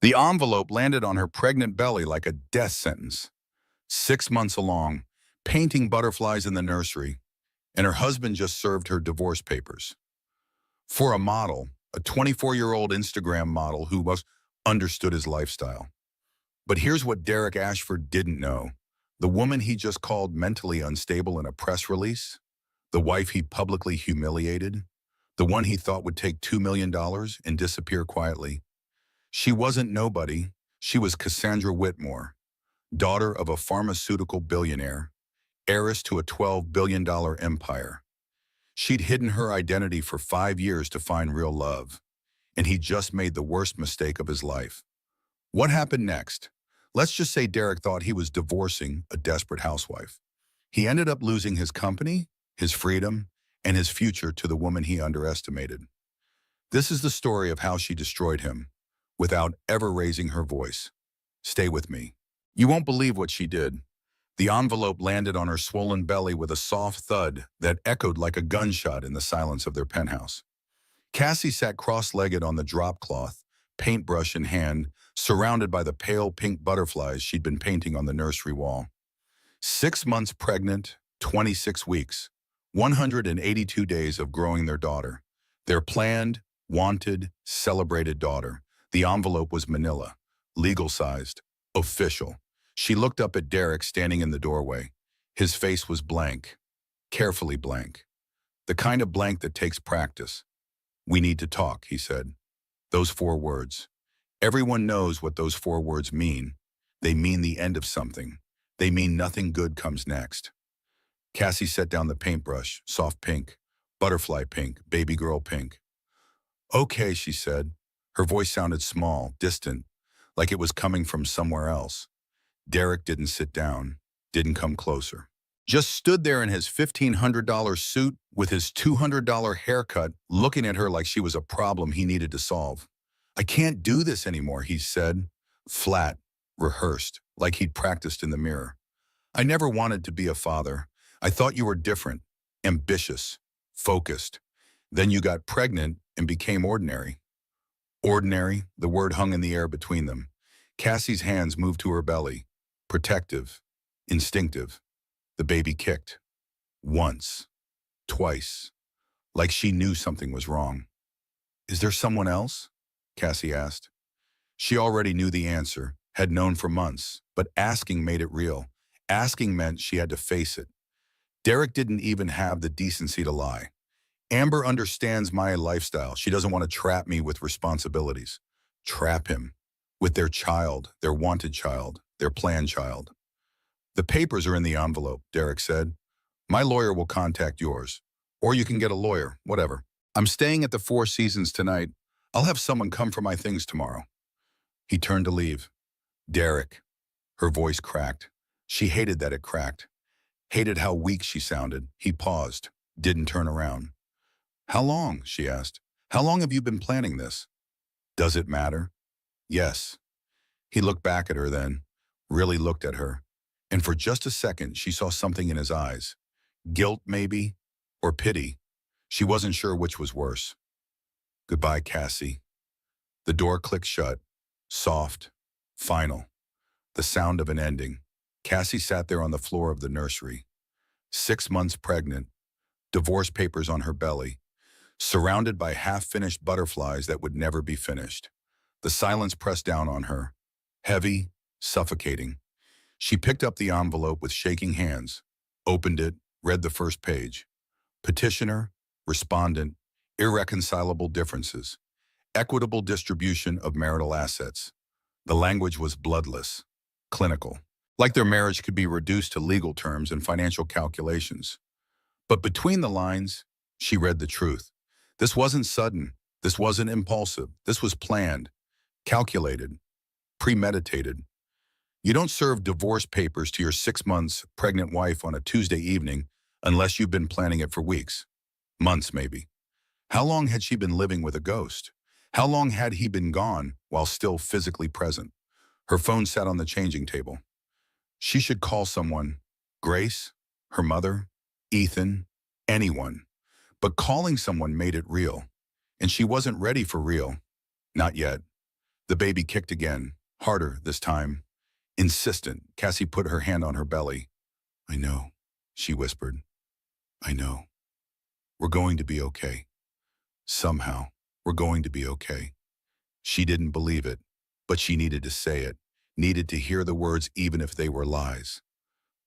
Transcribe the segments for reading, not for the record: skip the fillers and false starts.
The envelope landed on her pregnant belly like a death sentence. 6 months along, painting butterflies in the nursery, and her husband just served her divorce papers. For a model, a 24-year-old Instagram model who was understood his lifestyle. But here's what Derek Ashford didn't know. The woman he just called mentally unstable in a press release, the wife he publicly humiliated, the one he thought would take $2 million and disappear quietly. She wasn't nobody. She was Cassandra Whitmore, daughter of a pharmaceutical billionaire, heiress to a $12 billion empire. She'd hidden her identity for 5 years to find real love, and he just made the worst mistake of his life. What happened next? Let's just say Derek thought he was divorcing a desperate housewife. He ended up losing his company, his freedom, and his future to the woman he underestimated. This is the story of how she destroyed him, without ever raising her voice. Stay with me. You won't believe what she did. The envelope landed on her swollen belly with a soft thud that echoed like a gunshot in the silence of their penthouse. Cassie sat cross-legged on the drop cloth, paintbrush in hand, surrounded by the pale pink butterflies she'd been painting on the nursery wall. 6 months pregnant, 26 weeks, 182 days of growing their daughter. Their planned, wanted, celebrated daughter. The envelope was manila, legal-sized, official. She looked up at Derek standing in the doorway. His face was blank, carefully blank. The kind of blank that takes practice. "We need to talk," he said. Those 4 words. Everyone knows what those 4 words mean. They mean the end of something. They mean nothing good comes next. Cassie set down the paintbrush, soft pink, butterfly pink, baby girl pink. "Okay," she said. Her voice sounded small, distant, like it was coming from somewhere else. Derek didn't sit down, didn't come closer. Just stood there in his $1,500 suit with his $200 haircut, looking at her like she was a problem he needed to solve. "I can't do this anymore," he said, flat, rehearsed, like he'd practiced in the mirror. "I never wanted to be a father. I thought you were different, ambitious, focused. Then you got pregnant and became ordinary." Ordinary, the word hung in the air between them. Cassie's hands moved to her belly, protective, instinctive. The baby kicked. Once, twice, like she knew something was wrong. "Is there someone else?" Cassie asked. She already knew the answer, had known for months, but asking made it real. Asking meant she had to face it. Derek didn't even have the decency to lie. "Amber understands my lifestyle. She doesn't want to trap me with responsibilities." Trap him. With their child, their wanted child, their planned child. "The papers are in the envelope," Derek said. "My lawyer will contact yours. Or you can get a lawyer, whatever. I'm staying at the Four Seasons tonight. I'll have someone come for my things tomorrow." He turned to leave. "Derek." Her voice cracked. She hated that it cracked. Hated how weak she sounded. He paused, didn't turn around. "How long?" she asked. "How long have you been planning this?" "Does it matter?" "Yes." He looked back at her then, really looked at her. And for just a second, she saw something in his eyes. Guilt, maybe, or pity. She wasn't sure which was worse. "Goodbye, Cassie." The door clicked shut, soft, final. The sound of an ending. Cassie sat there on the floor of the nursery. 6 months pregnant, divorce papers on her belly, surrounded by half-finished butterflies that would never be finished. The silence pressed down on her, heavy, suffocating. She picked up the envelope with shaking hands, opened it, read the first page. Petitioner, respondent, irreconcilable differences, equitable distribution of marital assets. The language was bloodless, clinical, like their marriage could be reduced to legal terms and financial calculations. But between the lines, she read the truth. This wasn't sudden. This wasn't impulsive. This was planned, calculated, premeditated. You don't serve divorce papers to your 6 months pregnant wife on a Tuesday evening unless you've been planning it for weeks, months maybe. How long had she been living with a ghost? How long had he been gone while still physically present? Her phone sat on the changing table. She should call someone. Grace, her mother, Ethan, anyone. But calling someone made it real. And she wasn't ready for real. Not yet. The baby kicked again, harder this time. Insistent, Cassie put her hand on her belly. I know, she whispered. I know. We're going to be okay. Somehow, we're going to be okay. She didn't believe it, but she needed to say it, needed to hear the words even if they were lies.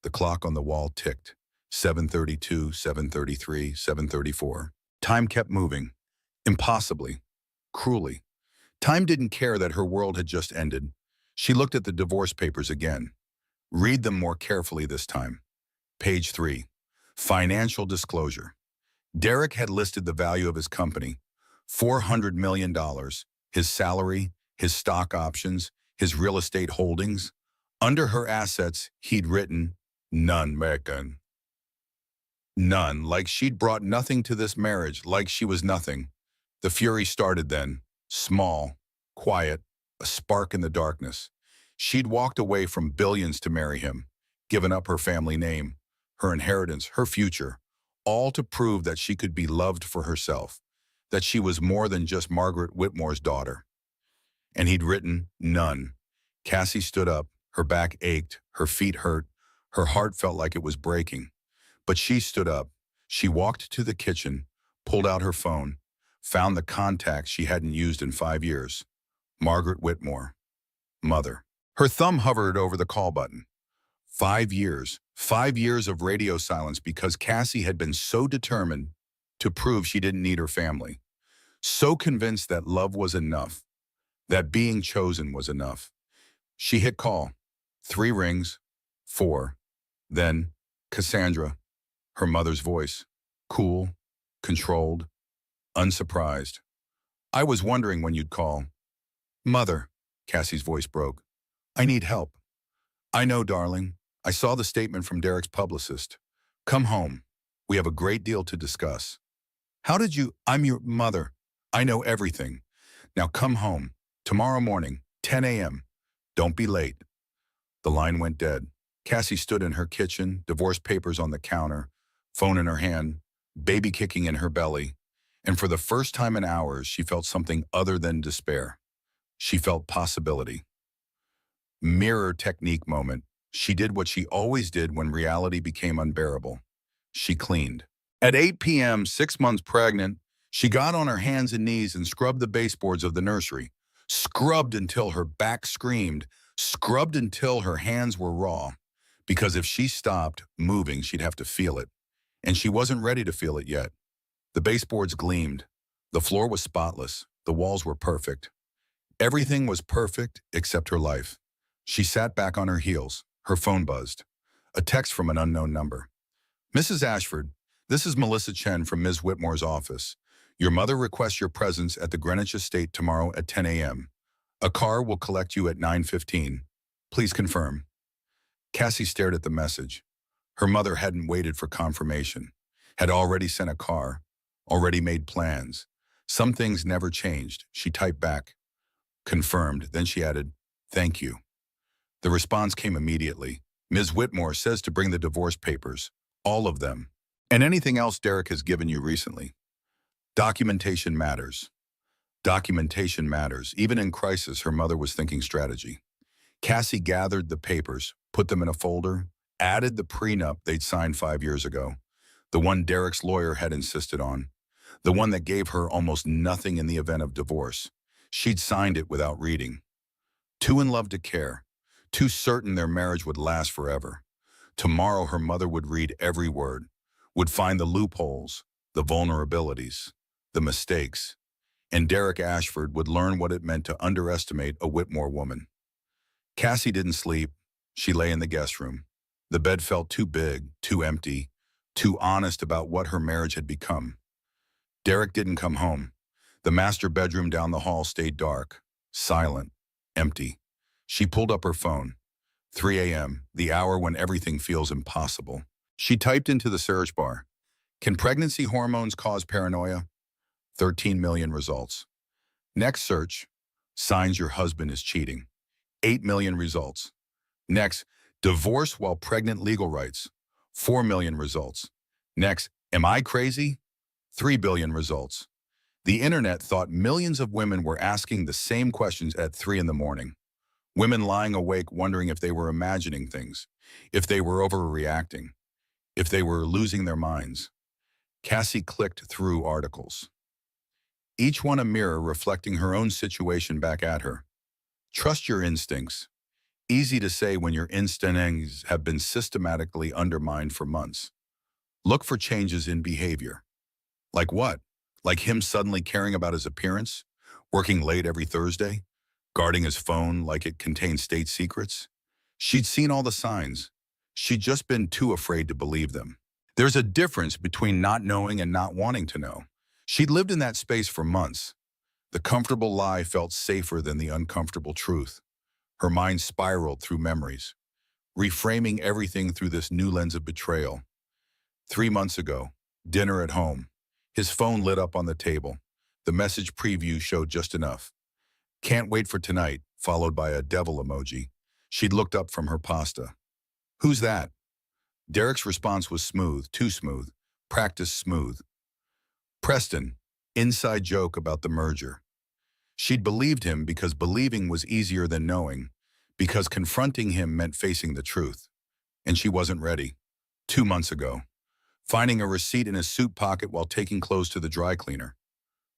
The clock on the wall ticked. 7:32, 7:33, 7:34. Time kept moving. Impossibly. Cruelly. Time didn't care that her world had just ended. She looked at the divorce papers again. Read them more carefully this time. Page 3. Financial disclosure. Derek had listed the value of his company, $400 million, his salary, his stock options, his real estate holdings. Under her assets, he'd written, none, Megan. None, like she'd brought nothing to this marriage, like she was nothing. The fury started then, small, quiet, a spark in the darkness. She'd walked away from billions to marry him, given up her family name, her inheritance, her future, all to prove that she could be loved for herself, that she was more than just Margaret Whitmore's daughter. And he'd written, none. Cassie stood up, her back ached, her feet hurt, her heart felt like it was breaking. But she stood up. She walked to the kitchen, pulled out her phone, found the contact she hadn't used in 5 years. Margaret Whitmore. Mother. Her thumb hovered over the call button. 5 years. 5 years of radio silence because Cassie had been so determined to prove she didn't need her family. So convinced that love was enough, that being chosen was enough. She hit call. 3 rings. 4. Then, Cassandra. Her mother's voice. Cool, controlled, unsurprised. I was wondering when you'd call. Mother, Cassie's voice broke. I need help. I know, darling. I saw the statement from Derek's publicist. Come home. We have a great deal to discuss. How did you? I'm your mother. I know everything. Now come home. Tomorrow morning, 10 a.m. Don't be late. The line went dead. Cassie stood in her kitchen, divorce papers on the counter, phone in her hand, baby kicking in her belly. And for the first time in hours, she felt something other than despair. She felt possibility. Mirror technique moment. She did what she always did when reality became unbearable. She cleaned. At 8 p.m., 6 months pregnant, she got on her hands and knees and scrubbed the baseboards of the nursery. Scrubbed until her back screamed. Scrubbed until her hands were raw. Because if she stopped moving, she'd have to feel it. And she wasn't ready to feel it yet. The baseboards gleamed. The floor was spotless. The walls were perfect. Everything was perfect except her life. She sat back on her heels. Her phone buzzed. A text from an unknown number. Mrs. Ashford, this is Melissa Chen from Ms. Whitmore's office. Your mother requests your presence at the Greenwich Estate tomorrow at 10 a.m. A car will collect you at 9:15. Please confirm. Cassie stared at the message. Her mother hadn't waited for confirmation, had already sent a car, already made plans. Some things never changed. She typed back, confirmed, then she added, thank you. The response came immediately. Ms. Whitmore says to bring the divorce papers, all of them, and anything else Derek has given you recently. Documentation matters. Documentation matters. Even in crisis, her mother was thinking strategy. Cassie gathered the papers, put them in a folder, added the prenup they'd signed 5 years ago, the one Derek's lawyer had insisted on, the one that gave her almost nothing in the event of divorce. She'd signed it without reading. Too in love to care, too certain their marriage would last forever. Tomorrow her mother would read every word, would find the loopholes, the vulnerabilities, the mistakes, and Derek Ashford would learn what it meant to underestimate a Whitmore woman. Cassie didn't sleep. She lay in the guest room. The bed felt too big, too empty, too honest about what her marriage had become. Derek didn't come home. The master bedroom down the hall stayed dark, silent, empty. She pulled up her phone. 3 a.m., the hour when everything feels impossible. She typed into the search bar, can pregnancy hormones cause paranoia? 13 million results. Next search, signs your husband is cheating. 8 million results. Next, divorce while pregnant legal rights. 4 million results. Next, am I crazy? 3 billion results. The internet thought millions of women were asking the same questions at 3 in the morning. Women lying awake wondering if they were imagining things, if they were overreacting, if they were losing their minds. Cassie clicked through articles, each one a mirror reflecting her own situation back at her. Trust your instincts. Easy to say when your instincts have been systematically undermined for months. Look for changes in behavior. Like what? Like him suddenly caring about his appearance, working late every Thursday, guarding his phone like it contained state secrets? She'd seen all the signs. She'd just been too afraid to believe them. There's a difference between not knowing and not wanting to know. She'd lived in that space for months. The comfortable lie felt safer than the uncomfortable truth. Her mind spiraled through memories, reframing everything through this new lens of betrayal. 3 months ago, dinner at home. His phone lit up on the table. The message preview showed just enough. Can't wait for tonight, followed by a devil emoji. She'd looked up from her pasta. Who's that? Derek's response was smooth, too smooth. Practice smooth. Preston, inside joke about the merger. She'd believed him because believing was easier than knowing, because confronting him meant facing the truth. And she wasn't ready. 2 months ago, finding a receipt in his suit pocket while taking clothes to the dry cleaner.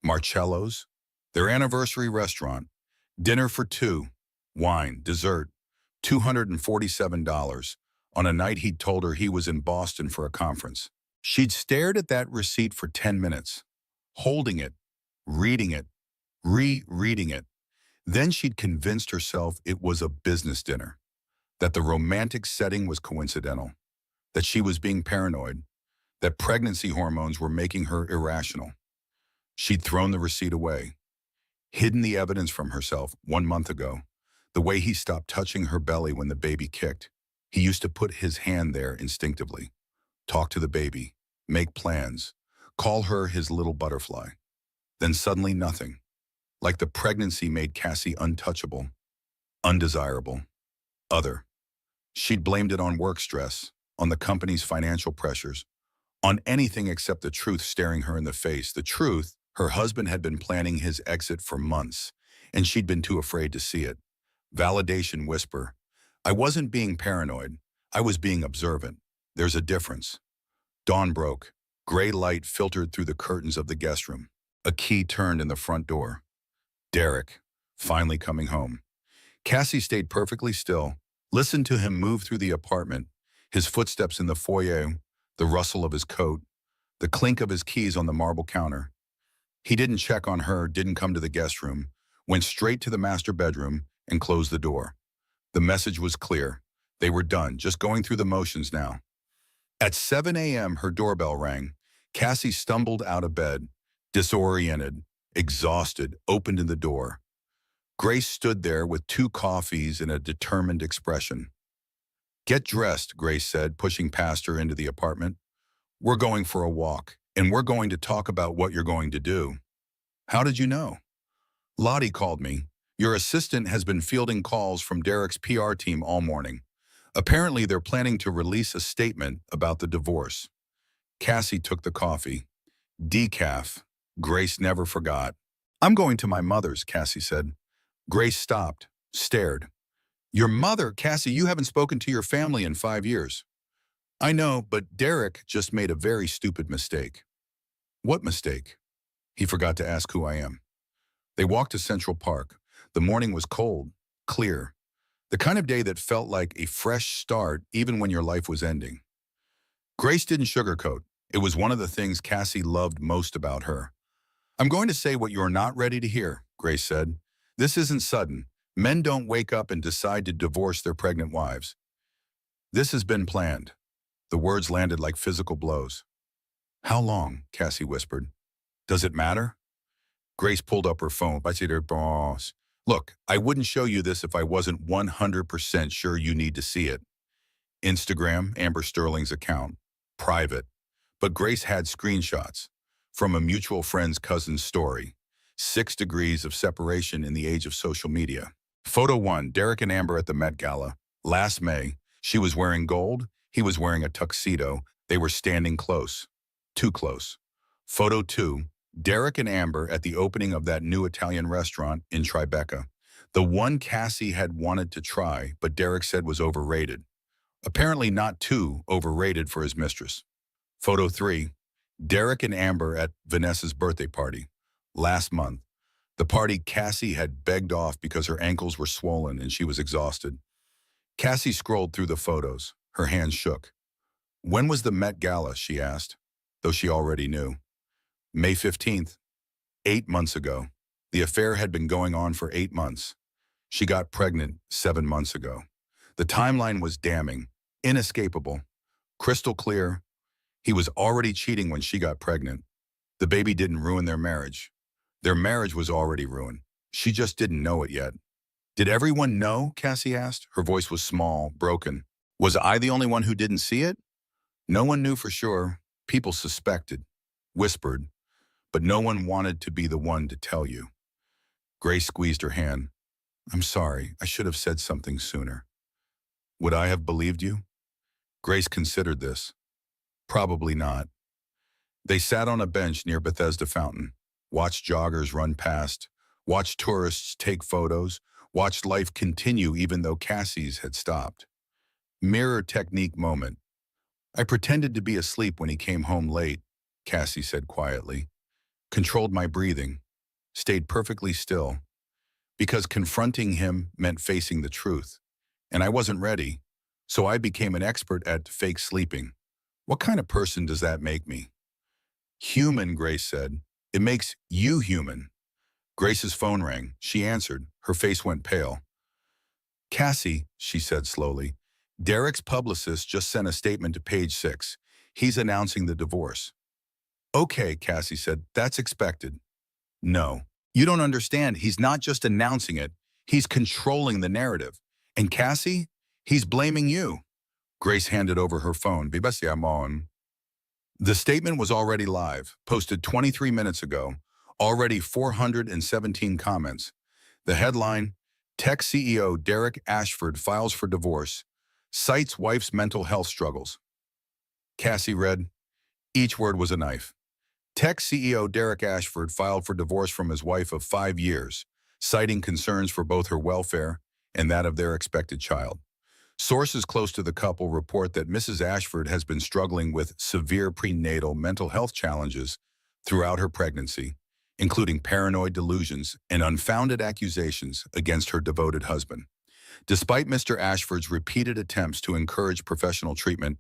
Marcello's, their anniversary restaurant, dinner for two, wine, dessert, $247, on a night he'd told her he was in Boston for a conference. She'd stared at that receipt for 10 minutes, holding it, reading it, rereading it. Then she'd convinced herself it was a business dinner, that the romantic setting was coincidental, that she was being paranoid, that pregnancy hormones were making her irrational. She'd thrown the receipt away, hidden the evidence from herself 1 month ago, the way he stopped touching her belly when the baby kicked. He used to put his hand there instinctively, talk to the baby, make plans, call her his little butterfly. Then suddenly nothing. Like the pregnancy made Cassie untouchable, undesirable, other. She'd blamed it on work stress, on the company's financial pressures, on anything except the truth staring her in the face. The truth, her husband had been planning his exit for months, and she'd been too afraid to see it. Validation whisper. I wasn't being paranoid. I was being observant. There's a difference. Dawn broke. Gray light filtered through the curtains of the guest room. A key turned in the front door. Derek, finally coming home. Cassie stayed perfectly still, listened to him move through the apartment, his footsteps in the foyer, the rustle of his coat, the clink of his keys on the marble counter. He didn't check on her, didn't come to the guest room, went straight to the master bedroom and closed the door. The message was clear. They were done, just going through the motions now. At 7 a.m., her doorbell rang. Cassie stumbled out of bed, disoriented, exhausted, opened the door. Grace stood there with 2 coffees and a determined expression. Get dressed, Grace said, pushing past her into the apartment. We're going for a walk, and we're going to talk about what you're going to do. How did you know? Lottie called me. Your assistant has been fielding calls from Derek's PR team all morning. Apparently, they're planning to release a statement about the divorce. Cassie took the coffee. Decaf. Grace never forgot. I'm going to my mother's, Cassie said. Grace stopped, stared. Your mother, Cassie, you haven't spoken to your family in 5 years. I know, but Derek just made a very stupid mistake. What mistake? He forgot to ask who I am. They walked to Central Park. The morning was cold, clear, the kind of day that felt like a fresh start even when your life was ending. Grace didn't sugarcoat. It was one of the things Cassie loved most about her. I'm going to say what you're not ready to hear, Grace said. This isn't sudden. Men don't wake up and decide to divorce their pregnant wives. This has been planned. The words landed like physical blows. How long? Cassie whispered. Does it matter? Grace pulled up her phone. I said to her boss, look, I wouldn't show you this if I wasn't 100% sure you need to see it. Instagram, Amber Sterling's account, private. But Grace had screenshots from a mutual friend's cousin's story. 6 degrees of separation in the age of social media. Photo 1, Derek and Amber at the Met Gala. Last May, she was wearing gold, he was wearing a tuxedo. They were standing close. Too close. Photo 2, Derek and Amber at the opening of that new Italian restaurant in Tribeca. The one Cassie had wanted to try, but Derek said was overrated. Apparently not too overrated for his mistress. Photo 3. Derek and Amber at Vanessa's birthday party. Last month. The party Cassie had begged off because her ankles were swollen and she was exhausted. Cassie scrolled through the photos. Her hands shook. When was the Met Gala, she asked, though she already knew. May 15th. 8 months ago. The affair had been going on for 8 months. She got pregnant 7 months ago. The timeline was damning, inescapable, crystal clear. He was already cheating when she got pregnant. The baby didn't ruin their marriage. Their marriage was already ruined. She just didn't know it yet. Did everyone know? Cassie asked. Her voice was small, broken. Was I the only one who didn't see it? No one knew for sure. People suspected, whispered, but no one wanted to be the one to tell you. Grace squeezed her hand. I'm sorry, I should have said something sooner. Would I have believed you? Grace considered this. Probably not. They sat on a bench near Bethesda Fountain, watched joggers run past, watched tourists take photos, watched life continue even though Cassie's had stopped. Mirror technique moment. I pretended to be asleep when he came home late, Cassie said quietly. Controlled my breathing, stayed perfectly still, because confronting him meant facing the truth. And I wasn't ready, so I became an expert at fake sleeping. What kind of person does that make me? Human, Grace said. It makes you human. Grace's phone rang. She answered. Her face went pale. Cassie, she said slowly, Derek's publicist just sent a statement to page 6. He's announcing the divorce. Okay, Cassie said, that's expected. No, you don't understand. He's not just announcing it. He's controlling the narrative. And Cassie, he's blaming you. Grace handed over her phone. Bibasi amon. The statement was already live, posted 23 minutes ago, already 417 comments. The headline, Tech CEO Derek Ashford files for divorce, cites wife's mental health struggles. Cassie read, each word was a knife. Tech CEO Derek Ashford filed for divorce from his wife of 5 years, citing concerns for both her welfare and that of their expected child. Sources close to the couple report that Mrs. Ashford has been struggling with severe prenatal mental health challenges throughout her pregnancy, including paranoid delusions and unfounded accusations against her devoted husband. Despite Mr. Ashford's repeated attempts to encourage professional treatment,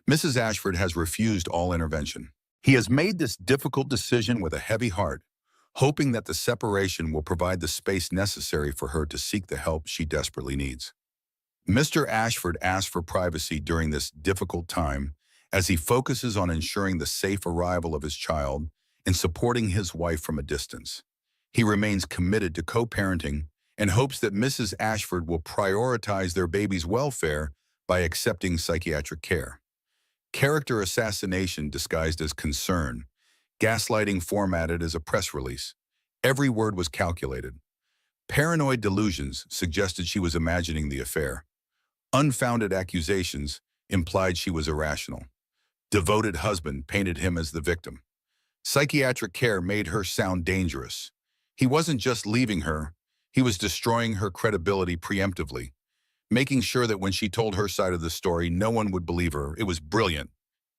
Mrs. Ashford has refused all intervention. He has made this difficult decision with a heavy heart, hoping that the separation will provide the space necessary for her to seek the help she desperately needs. Mr. Ashford asked for privacy during this difficult time as he focuses on ensuring the safe arrival of his child and supporting his wife from a distance. He remains committed to co-parenting and hopes that Mrs. Ashford will prioritize their baby's welfare by accepting psychiatric care. Character assassination disguised as concern, gaslighting formatted as a press release. Every word was calculated. Paranoid delusions suggested she was imagining the affair. Unfounded accusations implied she was irrational. Devoted husband painted him as the victim. Psychiatric care made her sound dangerous. He wasn't just leaving her, he was destroying her credibility preemptively, making sure that when she told her side of the story, no one would believe her. It was brilliant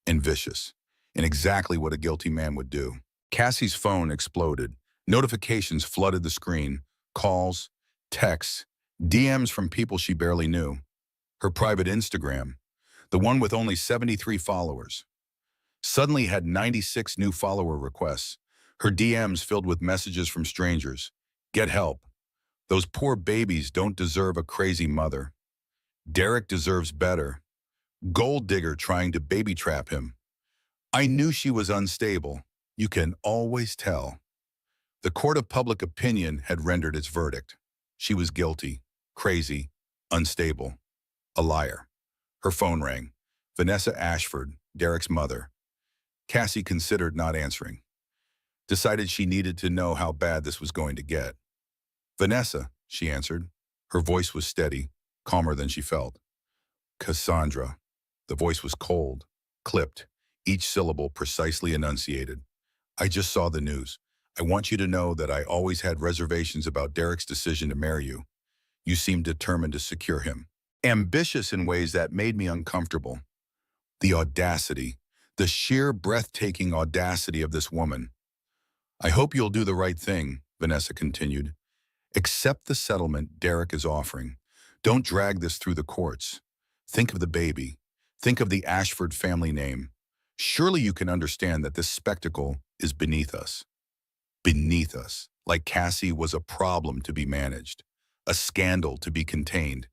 and vicious, and exactly what a guilty man would do. Cassie's phone exploded. Notifications flooded the screen. Calls, texts, DMs from people she barely knew. Her private Instagram, the one with only 73 followers, suddenly had 96 new follower requests. Her DMs filled with messages from strangers. Get help. Those poor babies don't deserve a crazy mother. Derek deserves better. Gold digger trying to baby trap him. I knew she was unstable. You can always tell. The court of public opinion had rendered its verdict. She was guilty, crazy, unstable. A liar. Her phone rang. Vanessa Ashford, Derek's mother. Cassie considered not answering. Decided she needed to know how bad this was going to get. Vanessa, she answered. Her voice was steady, calmer than she felt. Cassandra. The voice was cold, clipped, each syllable precisely enunciated. I just saw the news. I want you to know that I always had reservations about Derek's decision to marry you. You seemed determined to secure him. Ambitious in ways that made me uncomfortable. The audacity, the sheer breathtaking audacity of this woman. I hope you'll do the right thing, Vanessa continued. Accept the settlement Derek is offering. Don't drag this through the courts. Think of the baby. Think of the Ashford family name. Surely you can understand that this spectacle is beneath us. Beneath us. Like Cassie was a problem to be managed, a scandal to be contained,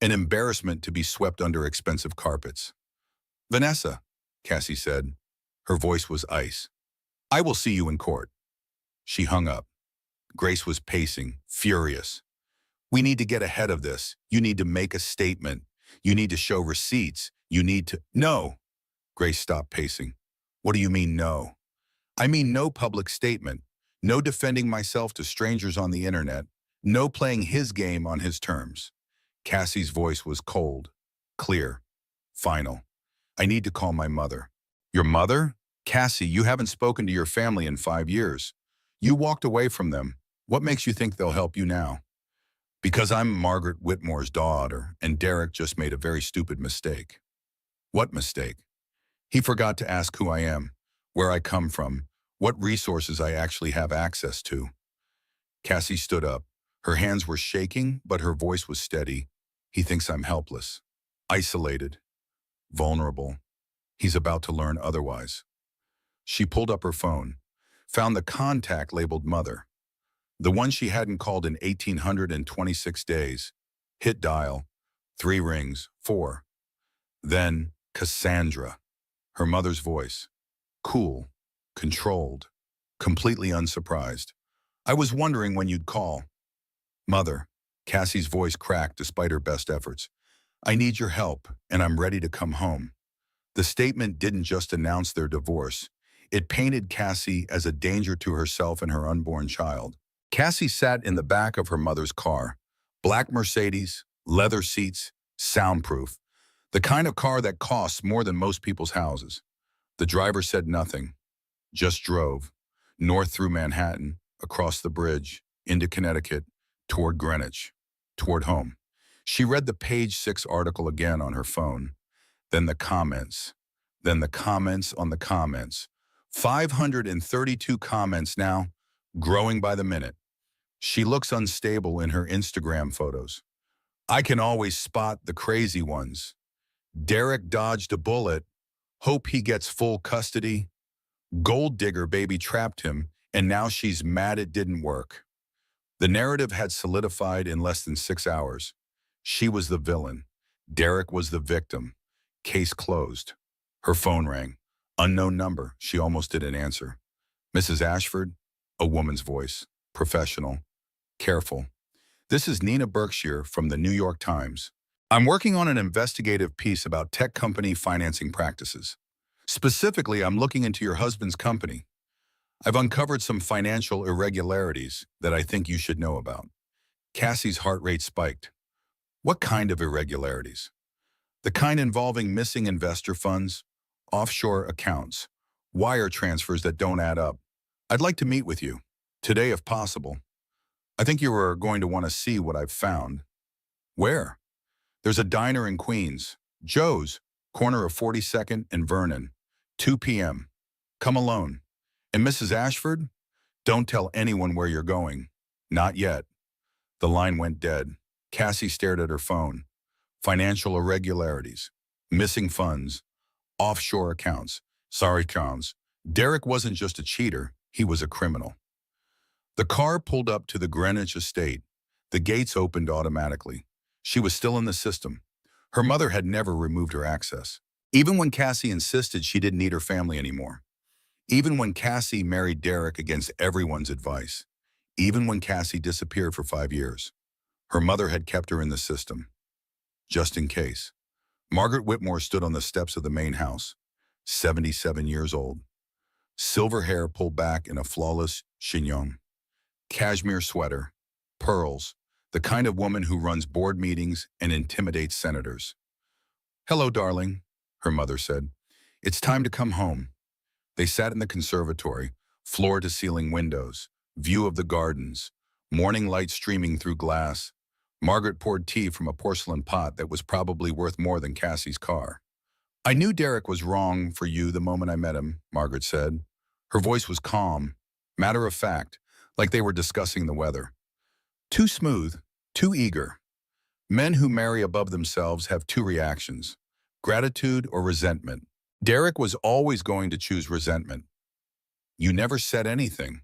an embarrassment to be swept under expensive carpets. Vanessa, Cassie said. Her voice was ice. I will see you in court. She hung up. Grace was pacing, furious. We need to get ahead of this. You need to make a statement. You need to show receipts. You need to— No! Grace stopped pacing. What do you mean, no? I mean no public statement. No defending myself to strangers on the internet. No playing his game on his terms. Cassie's voice was cold, clear, final. I need to call my mother. Your mother? Cassie, you haven't spoken to your family in 5 years. You walked away from them. What makes you think they'll help you now? Because I'm Margaret Whitmore's daughter, and Derek just made a very stupid mistake. What mistake? He forgot to ask who I am, where I come from, what resources I actually have access to. Cassie stood up. Her hands were shaking, but her voice was steady. He thinks I'm helpless, isolated, vulnerable. He's about to learn otherwise. She pulled up her phone, found the contact labeled mother, the one she hadn't called in 1,826 days. Hit dial, 3 rings, 4. Then Cassandra, her mother's voice, cool, controlled, completely unsurprised. I was wondering when you'd call. Mother, Cassie's voice cracked despite her best efforts. I need your help, and I'm ready to come home. The statement didn't just announce their divorce. It painted Cassie as a danger to herself and her unborn child. Cassie sat in the back of her mother's car. Black Mercedes, leather seats, soundproof. The kind of car that costs more than most people's houses. The driver said nothing, just drove. North through Manhattan, across the bridge, into Connecticut, toward Greenwich, toward home. She read the page 6 article again on her phone. Then the comments. Then the comments on the comments. 532 comments now, growing by the minute. She looks unstable in her Instagram photos. I can always spot the crazy ones. Derek dodged a bullet. Hope he gets full custody. Gold digger baby trapped him, and now she's mad it didn't work. The narrative had solidified in less than 6 hours. She was the villain. Derek was the victim. Case closed. Her phone rang. Unknown number. She almost didn't answer. Mrs. Ashford? A woman's voice. Professional. Careful. This is Nina Berkshire from the New York Times. I'm working on an investigative piece about tech company financing practices. Specifically, I'm looking into your husband's company. I've uncovered some financial irregularities that I think you should know about. Cassie's heart rate spiked. What kind of irregularities? The kind involving missing investor funds, offshore accounts, wire transfers that don't add up. I'd like to meet with you, today if possible. I think you are going to want to see what I've found. Where? There's a diner in Queens, Joe's, corner of 42nd and Vernon, 2 p.m. Come alone. And Mrs. Ashford? Don't tell anyone where you're going. Not yet. The line went dead. Cassie stared at her phone. Financial irregularities, missing funds, offshore accounts. Sorry, Charles. Derek wasn't just a cheater, he was a criminal. The car pulled up to the Greenwich estate. The gates opened automatically. She was still in the system. Her mother had never removed her access. Even when Cassie insisted she didn't need her family anymore. Even when Cassie married Derek against everyone's advice. Even when Cassie disappeared for 5 years. Her mother had kept her in the system. Just in case. Margaret Whitmore stood on the steps of the main house, 77 years old. Silver hair pulled back in a flawless chignon. Cashmere sweater, pearls, the kind of woman who runs board meetings and intimidates senators. Hello, darling, her mother said. It's time to come home. They sat in the conservatory, Floor-to-ceiling windows, view of the gardens, morning light streaming through glass. Margaret poured tea from a porcelain pot that was probably worth more than Cassie's car. I knew Derek was wrong for you the moment I met him, Margaret said. Her voice was calm, matter of fact, like they were discussing the weather. Too smooth, too eager. Men who marry above themselves have two reactions, gratitude or resentment. Derek was always going to choose resentment. You never said anything.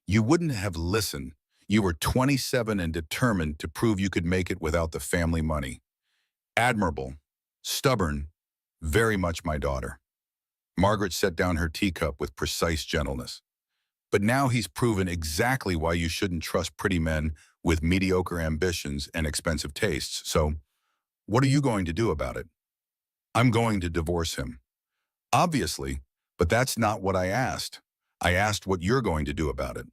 You wouldn't have listened. You were 27 and determined to prove you could make it without the family money. Admirable, stubborn, very much my daughter. Margaret set down her teacup with precise gentleness. But now he's proven exactly why you shouldn't trust pretty men with mediocre ambitions and expensive tastes. So, what are you going to do about it? I'm going to divorce him. Obviously, but that's not what I asked. I asked what you're going to do about it.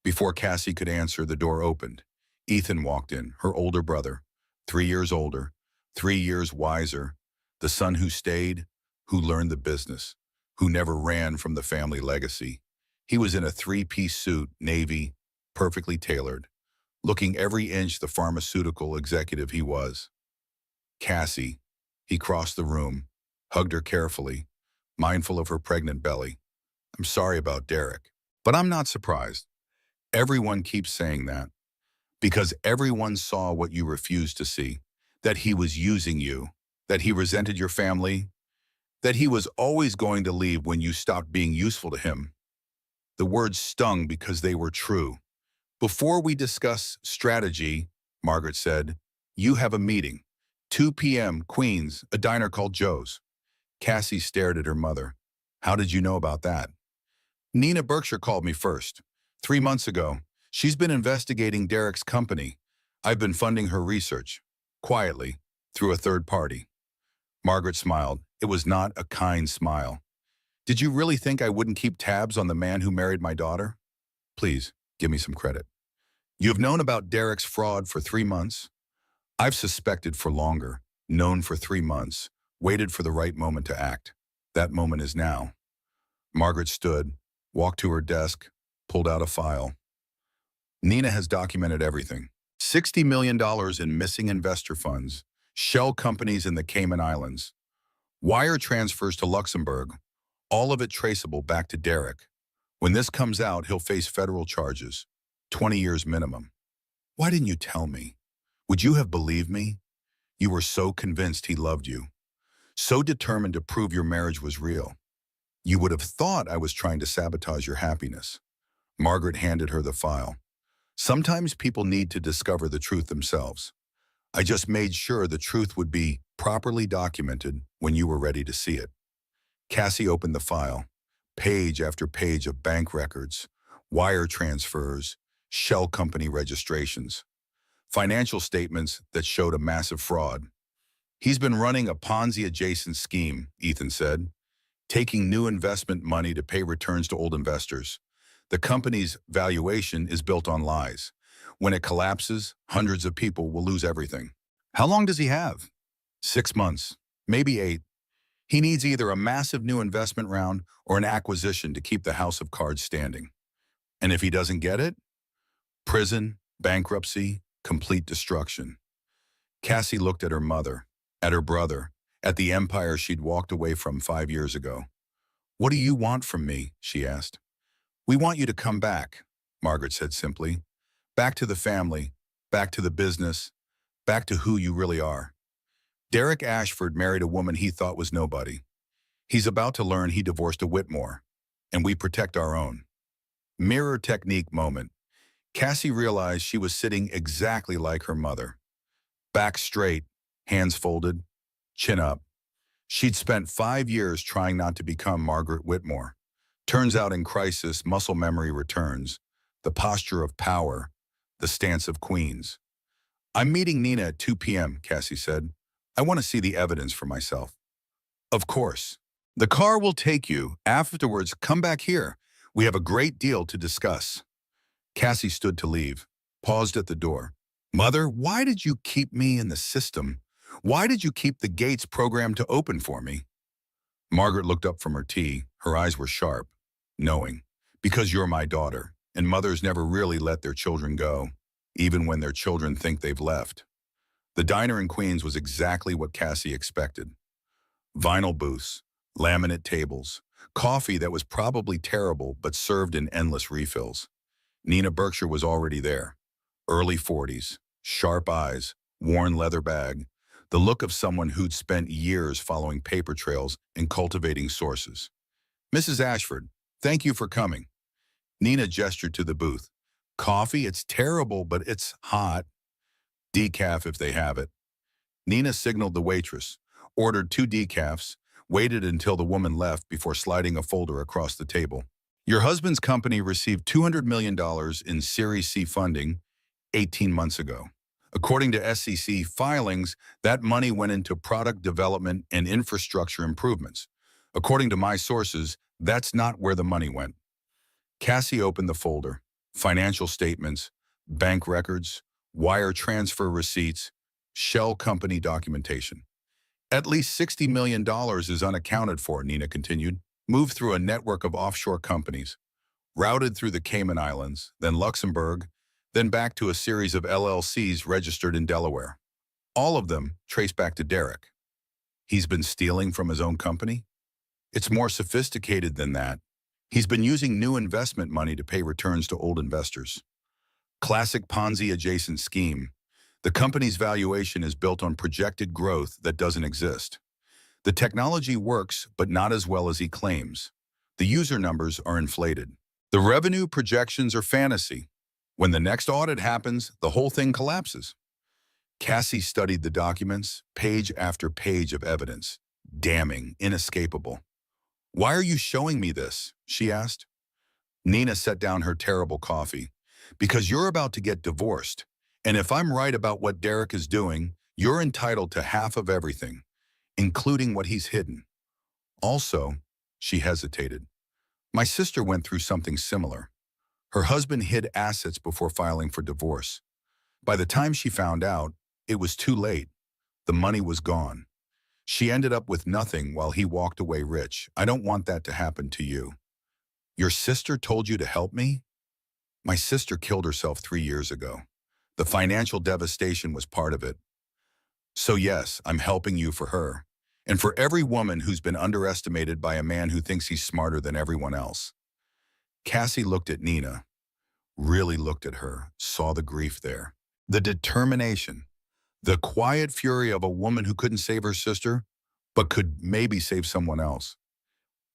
Before Cassie could answer, the door opened. Ethan walked in, her older brother, 3 years older, 3 years wiser, the son who stayed, who learned the business, who never ran from the family legacy. He was in a three-piece suit, navy, perfectly tailored, looking every inch the pharmaceutical executive he was. Cassie. He crossed the room, hugged her carefully, mindful of her pregnant belly. I'm sorry about Derek, but I'm not surprised. Everyone keeps saying that, because everyone saw what you refused to see, that he was using you, that he resented your family, that he was always going to leave when you stopped being useful to him. The words stung because they were true. Before we discuss strategy, Margaret said, you have a meeting. 2 p.m., Queens, a diner called Joe's. Cassie stared at her mother. How did you know about that? Nina Berkshire called me first. 3 months ago. She's been investigating Derek's company. I've been funding her research, quietly, through a third party. Margaret smiled. It was not a kind smile. Did you really think I wouldn't keep tabs on the man who married my daughter? Please, give me some credit. You've known about Derek's fraud for 3 months? I've suspected for longer, known for 3 months, waited for the right moment to act. That moment is now. Margaret stood, walked to her desk, pulled out a file. Nina has documented everything. $60 million in missing investor funds, shell companies in the Cayman Islands, wire transfers to Luxembourg, all of it traceable back to Derek. When this comes out, he'll face federal charges, 20 years minimum. Why didn't you tell me? Would you have believed me? You were so convinced he loved you, so determined to prove your marriage was real. You would have thought I was trying to sabotage your happiness. Margaret handed her the file. Sometimes people need to discover the truth themselves. I just made sure the truth would be properly documented when you were ready to see it. Cassie opened the file. Page after page of bank records, wire transfers, shell company registrations, financial statements that showed a massive fraud. He's been running a Ponzi-adjacent scheme, Ethan said, taking new investment money to pay returns to old investors. The company's valuation is built on lies. When it collapses, hundreds of people will lose everything. How long does he have? 6 months, maybe 8. He needs either a massive new investment round or an acquisition to keep the house of cards standing. And if he doesn't get it? Prison, bankruptcy, complete destruction. Cassie looked at her mother, at her brother, at the empire she'd walked away from 5 years ago. What do you want from me? She asked. We want you to come back, Margaret said simply. Back to the family, back to the business, back to who you really are. Derek Ashford married a woman he thought was nobody. He's about to learn he divorced a Whitmore, and we protect our own. Mirror technique moment. Cassie realized she was sitting exactly like her mother. Back straight, hands folded, chin up. She'd spent 5 years trying not to become Margaret Whitmore. Turns out in crisis, muscle memory returns, the posture of power, the stance of queens. I'm meeting Nina at 2 p.m., Cassie said. I want to see the evidence for myself. Of course. The car will take you. Afterwards, come back here. We have a great deal to discuss. Cassie stood to leave, paused at the door. Mother, why did you keep me in the system? Why did you keep the gates programmed to open for me? Margaret looked up from her tea. Her eyes were sharp, knowing. Because you're my daughter, and mothers never really let their children go, even when their children think they've left. The diner in Queens was exactly what Cassie expected. Vinyl booths, laminate tables, coffee that was probably terrible but served in endless refills. Nina Berkshire was already there. Early 40s, sharp eyes, worn leather bag, the look of someone who'd spent years following paper trails and cultivating sources. Mrs. Ashford, thank you for coming. Nina gestured to the booth. Coffee, it's terrible, but it's hot. Decaf if they have it. Nina signaled the waitress, ordered 2 decafs, waited until the woman left before sliding a folder across the table. Your husband's company received $200 million in Series C funding 18 months ago. According to SEC filings, that money went into product development and infrastructure improvements. According to my sources, that's not where the money went. Cassie opened the folder. Financial statements, bank records, wire transfer receipts, shell company documentation. At least $60 million is unaccounted for, Nina continued, moved through a network of offshore companies, routed through the Cayman Islands, then Luxembourg, then back to a series of LLCs registered in Delaware. All of them traced back to Derek. He's been stealing from his own company? It's more sophisticated than that. He's been using new investment money to pay returns to old investors. Classic Ponzi-adjacent scheme. The company's valuation is built on projected growth that doesn't exist. The technology works, but not as well as he claims. The user numbers are inflated. The revenue projections are fantasy. When the next audit happens, the whole thing collapses. Cassie studied the documents, page after page of evidence. Damning, inescapable. Why are you showing me this? She asked. Nina set down her terrible coffee. Because you're about to get divorced. And if I'm right about what Derek is doing, you're entitled to half of everything, including what he's hidden. Also, she hesitated. My sister went through something similar. Her husband hid assets before filing for divorce. By the time she found out, it was too late. The money was gone. She ended up with nothing while he walked away rich. I don't want that to happen to you. Your sister told you to help me? My sister killed herself 3 years ago. The financial devastation was part of it. So yes, I'm helping you for her. And for every woman who's been underestimated by a man who thinks he's smarter than everyone else. Cassie looked at Nina, really looked at her, saw the grief there. The determination, the quiet fury of a woman who couldn't save her sister, but could maybe save someone else.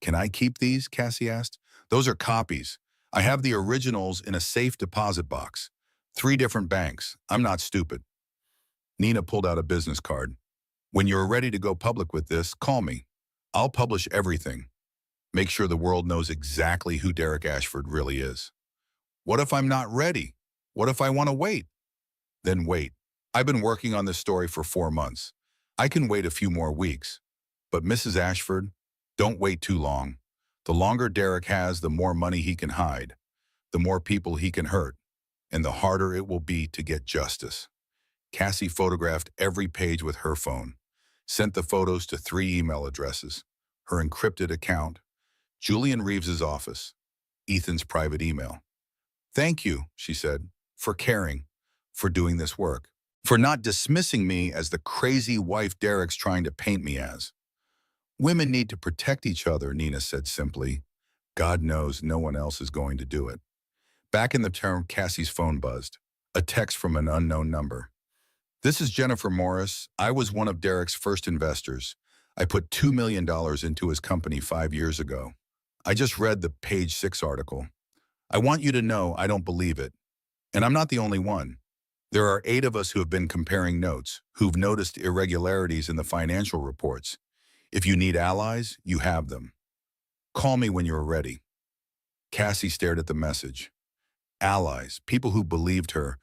Can I keep these? Cassie asked. Those are copies. I have the originals in a safe deposit box. 3 different banks. I'm not stupid. Nina pulled out a business card. When you're ready to go public with this, call me. I'll publish everything. Make sure the world knows exactly who Derek Ashford really is. What if I'm not ready? What if I want to wait? Then wait. I've been working on this story for 4 months. I can wait a few more weeks. But Mrs. Ashford, don't wait too long. The longer Derek has, the more money he can hide, the more people he can hurt, and the harder it will be to get justice. Cassie photographed every page with her phone, sent the photos to 3 email addresses, her encrypted account, Julian Reeves's office, Ethan's private email. Thank you, she said, for caring, for doing this work, for not dismissing me as the crazy wife Derek's trying to paint me as. Women need to protect each other, Nina said simply. God knows no one else is going to do it. Back in the term, Cassie's phone buzzed. A text from an unknown number. This is Jennifer Morris. I was one of Derek's first investors. I put $2 million into his company 5 years ago. I just read the Page 6 article. I want you to know I don't believe it. And I'm not the only one. There are 8 of us who have been comparing notes, who've noticed irregularities in the financial reports. If you need allies, you have them. Call me when you're ready. Cassie stared at the message. Allies, people who believed her,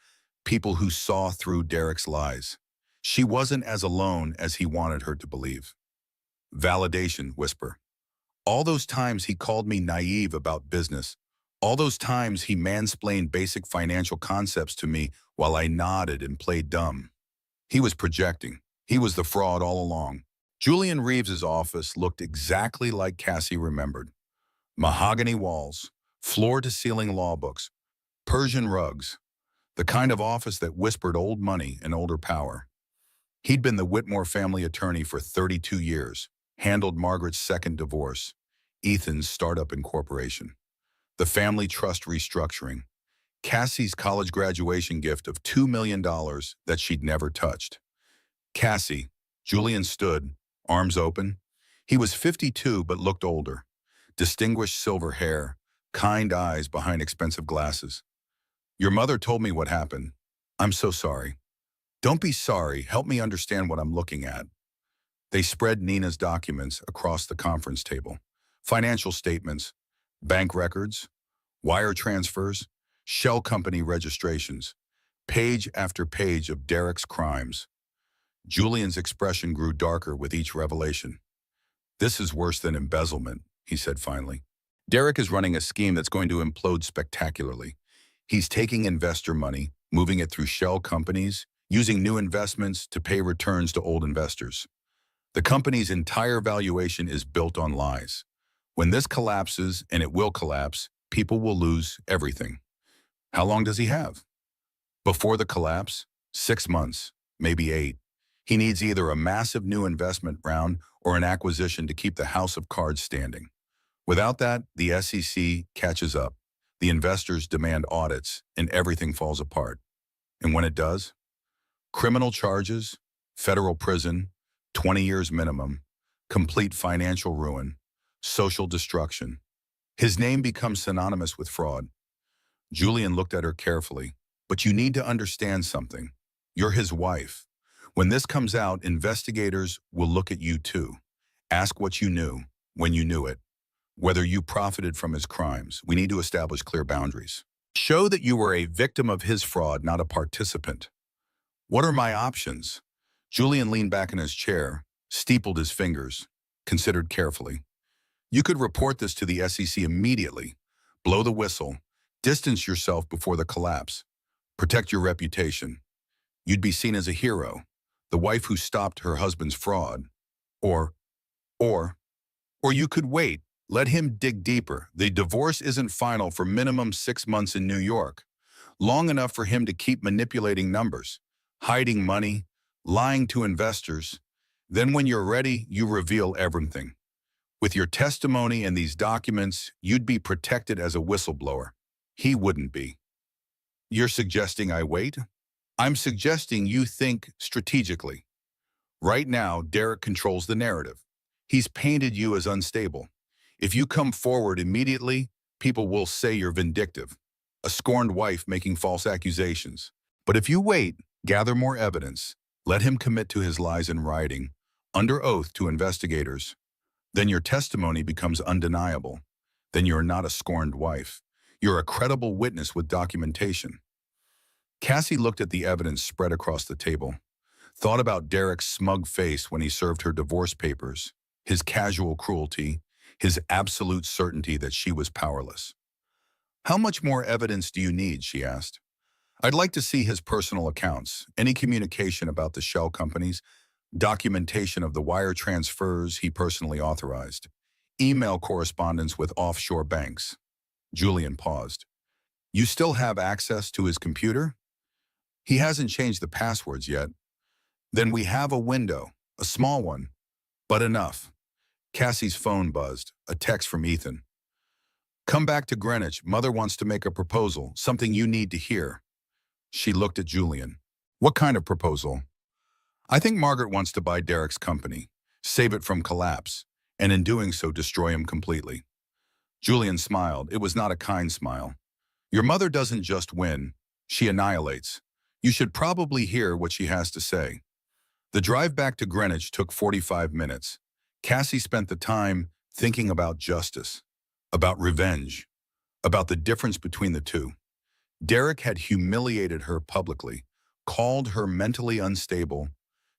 people who saw through Derek's lies. She wasn't as alone as he wanted her to believe. Validation, whisper. All those times he called me naive about business. All those times he mansplained basic financial concepts to me while I nodded and played dumb. He was projecting. He was the fraud all along. Julian Reeves's office looked exactly like Cassie remembered. Mahogany walls, Floor-to-ceiling law books, Persian rugs, the kind of office that whispered old money and older power. He'd been the Whitmore family attorney for 32 years, handled Margaret's second divorce, Ethan's startup incorporation, the family trust restructuring, Cassie's college graduation gift of $2 million that she'd never touched. Cassie, Julian stood, arms open. He was 52 but looked older. Distinguished silver hair, kind eyes behind expensive glasses. Your mother told me what happened. I'm so sorry. Don't be sorry. Help me understand what I'm looking at. They spread Nina's documents across the conference table. Financial statements, bank records, wire transfers, shell company registrations, page after page of Derek's crimes. Julian's expression grew darker with each revelation. This is worse than embezzlement, he said finally. Derek is running a scheme that's going to implode spectacularly. He's taking investor money, moving it through shell companies, using new investments to pay returns to old investors. The company's entire valuation is built on lies. When this collapses, and it will collapse, people will lose everything. How long does he have? Before the collapse, 6 months, maybe 8. He needs either a massive new investment round or an acquisition to keep the house of cards standing. Without that, the SEC catches up. The investors demand audits, and everything falls apart. And when it does, criminal charges, federal prison, 20 years minimum, complete financial ruin, social destruction. His name becomes synonymous with fraud. Julian looked at her carefully. But you need to understand something. You're his wife. When this comes out, investigators will look at you too. Ask what you knew, when you knew it. Whether you profited from his crimes. We need to establish clear boundaries. Show that you were a victim of his fraud, not a participant. What are my options? Julian leaned back in his chair, steepled his fingers, considered carefully. You could report this to the SEC immediately. Blow the whistle. Distance yourself before the collapse. Protect your reputation. You'd be seen as a hero, the wife who stopped her husband's fraud. Or you could wait. Let him dig deeper. The divorce isn't final for minimum 6 months in New York. Long enough for him to keep manipulating numbers, hiding money, lying to investors. Then when you're ready, you reveal everything. With your testimony and these documents, you'd be protected as a whistleblower. He wouldn't be. You're suggesting I wait? I'm suggesting you think strategically. Right now, Derek controls the narrative. He's painted you as unstable. If you come forward immediately, people will say you're vindictive, a scorned wife making false accusations. But if you wait, gather more evidence, let him commit to his lies in writing, under oath to investigators, then your testimony becomes undeniable. Then you're not a scorned wife. You're a credible witness with documentation. Cassie looked at the evidence spread across the table, thought about Derek's smug face when he served her divorce papers, his casual cruelty, his absolute certainty that she was powerless. How much more evidence do you need, she asked. I'd like to see his personal accounts, any communication about the shell companies, documentation of the wire transfers he personally authorized, email correspondence with offshore banks. Julian paused. You still have access to his computer? He hasn't changed the passwords yet. Then we have a window, a small one, but enough. Cassie's phone buzzed, a text from Ethan. Come back to Greenwich. Mother wants to make a proposal, something you need to hear. She looked at Julian. What kind of proposal? I think Margaret wants to buy Derek's company, save it from collapse, and in doing so destroy him completely. Julian smiled. It was not a kind smile. Your mother doesn't just win, she annihilates. You should probably hear what she has to say. The drive back to Greenwich took 45 minutes. Cassie spent the time thinking about justice, about revenge, about the difference between the two. Derek had humiliated her publicly, called her mentally unstable,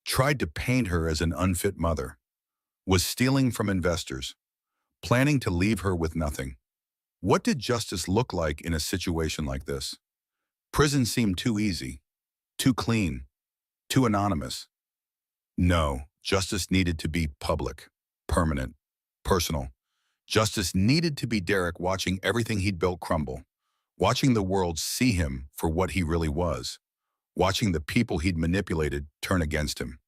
tried to paint her as an unfit mother, was stealing from investors, planning to leave her with nothing. What did justice look like in a situation like this? Prison seemed too easy, too clean, too anonymous. No, justice needed to be public, permanent, personal. Justice needed to be Derek watching everything he'd built crumble, watching the world see him for what he really was, watching the people he'd manipulated turn against him.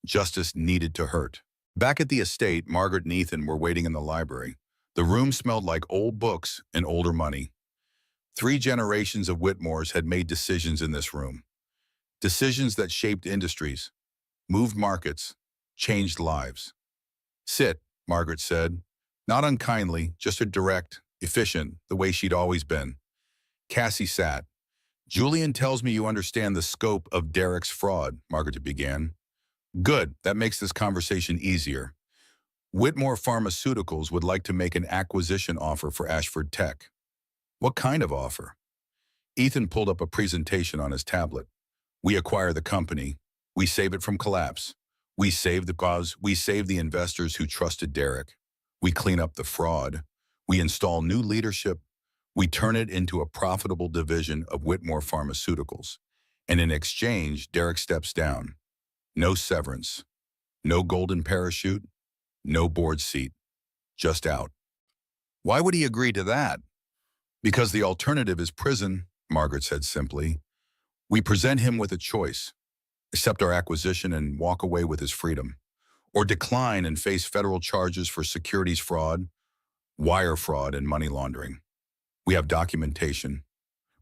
Justice needed to hurt. Back at the estate, Margaret and Ethan were waiting in the library. The room smelled like old books and older money. 3 generations of Whitmores had made decisions in this room. Decisions that shaped industries, moved markets, changed lives. Sit, Margaret said. Not unkindly, just a direct, efficient, the way she'd always been. Cassie sat. Julian tells me you understand the scope of Derek's fraud, Margaret began. Good, that makes this conversation easier. Whitmore Pharmaceuticals would like to make an acquisition offer for Ashford Tech. What kind of offer? Ethan pulled up a presentation on his tablet. We acquire the company. We save it from collapse. We save the cause. We save the investors who trusted Derek. We clean up the fraud. We install new leadership. We turn it into a profitable division of Whitmore Pharmaceuticals. And in exchange, Derek steps down. No severance. No golden parachute. No board seat. Just out. Why would he agree to that? Because the alternative is prison, Margaret said simply. We present him with a choice. Accept our acquisition and walk away with his freedom. Or decline and face federal charges for securities fraud, wire fraud, and money laundering. We have documentation.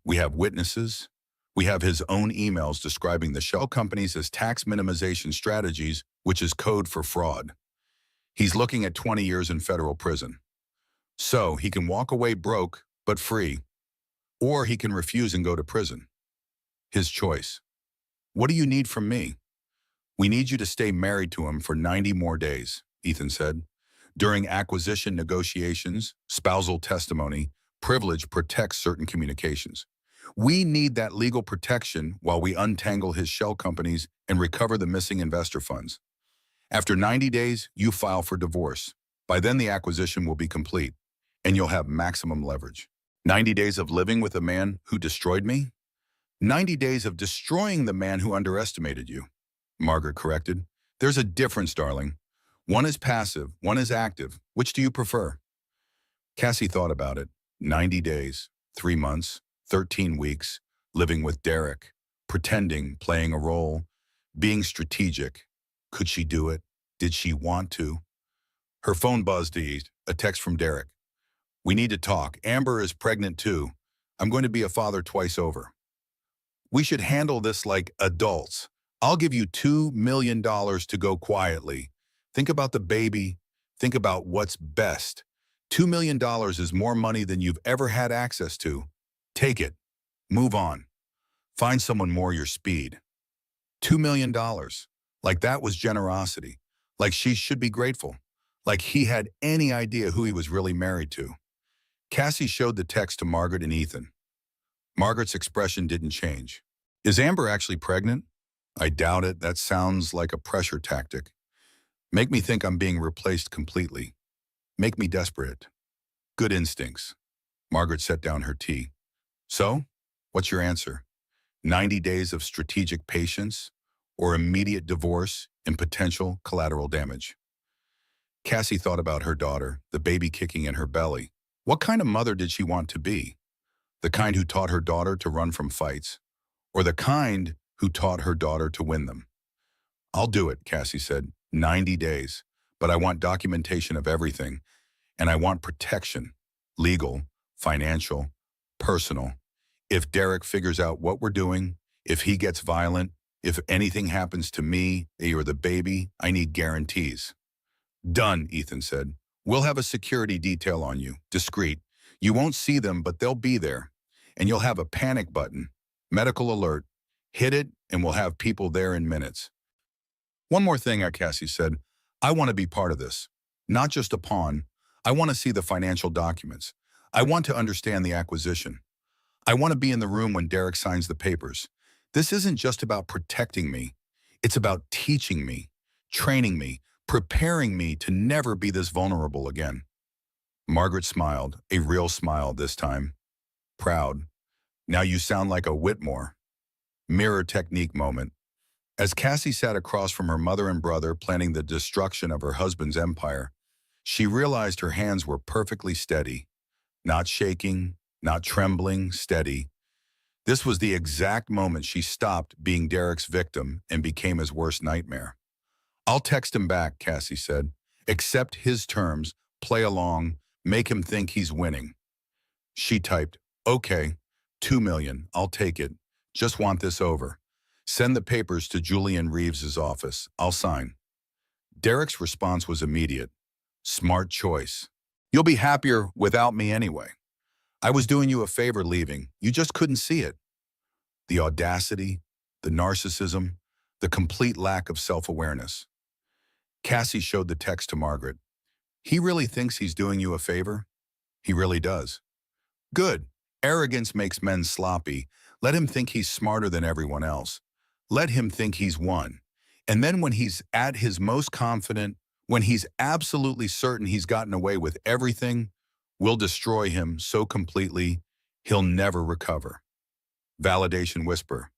We have witnesses. We have his own emails describing the shell companies as tax minimization strategies, which is code for fraud. He's looking at 20 years in federal prison. So he can walk away broke, but free. Or he can refuse and go to prison. His choice. What do you need from me? We need you to stay married to him for 90 more days, Ethan said. During acquisition negotiations, spousal testimony, privilege protects certain communications. We need that legal protection while we untangle his shell companies and recover the missing investor funds. After 90 days, you file for divorce. By then, the acquisition will be complete, and you'll have maximum leverage. 90 days of living with a man who destroyed me? 90 days of destroying the man who underestimated you, Margaret corrected. There's a difference, darling. One is passive, one is active. Which do you prefer? Cassie thought about it. 90 days, 3 months, 13 weeks, living with Derek, pretending, playing a role, being strategic. Could she do it? Did she want to? Her phone buzzed, a text from Derek. We need to talk. Amber is pregnant too. I'm going to be a father twice over. We should handle this like adults. I'll give you $2 million to go quietly. Think about the baby. Think about what's best. $2 million is more money than you've ever had access to. Take it. Move on. Find someone more your speed. $2 million. Like that was generosity. Like she should be grateful. Like he had any idea who he was really married to. Cassie showed the text to Margaret and Ethan. Margaret's expression didn't change. Is Amber actually pregnant? I doubt it. That sounds like a pressure tactic. Make me think I'm being replaced completely. Make me desperate. Good instincts. Margaret set down her tea. So, what's your answer? 90 days of strategic patience or immediate divorce and potential collateral damage? Cassie thought about her daughter, the baby kicking in her belly. What kind of mother did she want to be? The kind who taught her daughter to run from fights, or the kind who taught her daughter to win them? I'll do it, Cassie said. 90 days. But I want documentation of everything. And I want protection. Legal, financial, personal. If Derek figures out what we're doing, if he gets violent, if anything happens to me or the baby, I need guarantees. Done, Ethan said. We'll have a security detail on you, discreet. You won't see them, but they'll be there. And you'll have a panic button, medical alert. Hit it, and we'll have people there in minutes. One more thing, Cassie said. I want to be part of this. Not just a pawn. I want to see the financial documents. I want to understand the acquisition. I want to be in the room when Derek signs the papers. This isn't just about protecting me. It's about teaching me, training me, preparing me to never be this vulnerable again. Margaret smiled, a real smile this time. Proud. Now you sound like a Whitmore. Mirror technique moment. As Cassie sat across from her mother and brother planning the destruction of her husband's empire, She realized her hands were perfectly steady, not shaking, not trembling, steady. This was the exact moment she stopped being Derek's victim and became his worst nightmare. I'll text him back, Cassie said. Accept his terms, play along, make him think he's winning. She typed, okay, 2 million, I'll take it. Just want this over. Send the papers to Julian Reeves's office. I'll sign. Derek's response was immediate. Smart choice. You'll be happier without me anyway. I was doing you a favor leaving. You just couldn't see it. The audacity, the narcissism, the complete lack of self-awareness. Cassie showed the text to Margaret. He really thinks he's doing you a favor? He really does. Good. Arrogance makes men sloppy. Let him think he's smarter than everyone else. Let him think he's won. And then when he's at his most confident, when he's absolutely certain he's gotten away with everything, we'll destroy him so completely he'll never recover. Validation whisper.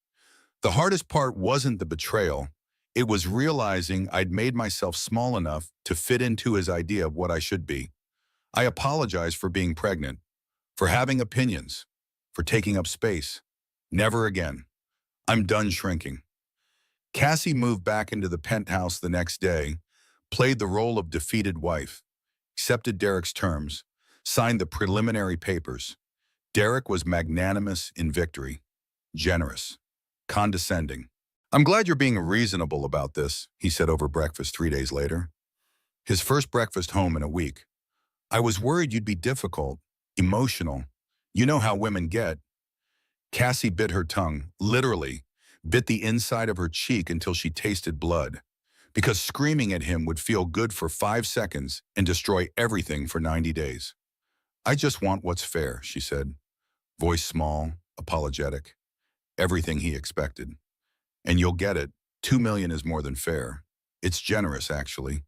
The hardest part wasn't the betrayal. It was realizing I'd made myself small enough to fit into his idea of what I should be. I apologize for being pregnant, for having opinions, for taking up space. Never again. I'm done shrinking. Cassie moved back into the penthouse the next day, played the role of defeated wife, accepted Derek's terms, signed the preliminary papers. Derek was magnanimous in victory, generous, condescending. I'm glad you're being reasonable about this, he said over breakfast 3 days later. His first breakfast home in a week. I was worried you'd be difficult, emotional. You know how women get. Cassie bit her tongue, literally, bit the inside of her cheek until she tasted blood, because screaming at him would feel good for 5 seconds and destroy everything for 90 days. I just want what's fair, she said, voice small, apologetic, everything he expected. And you'll get it. 2 million is more than fair. It's generous, actually.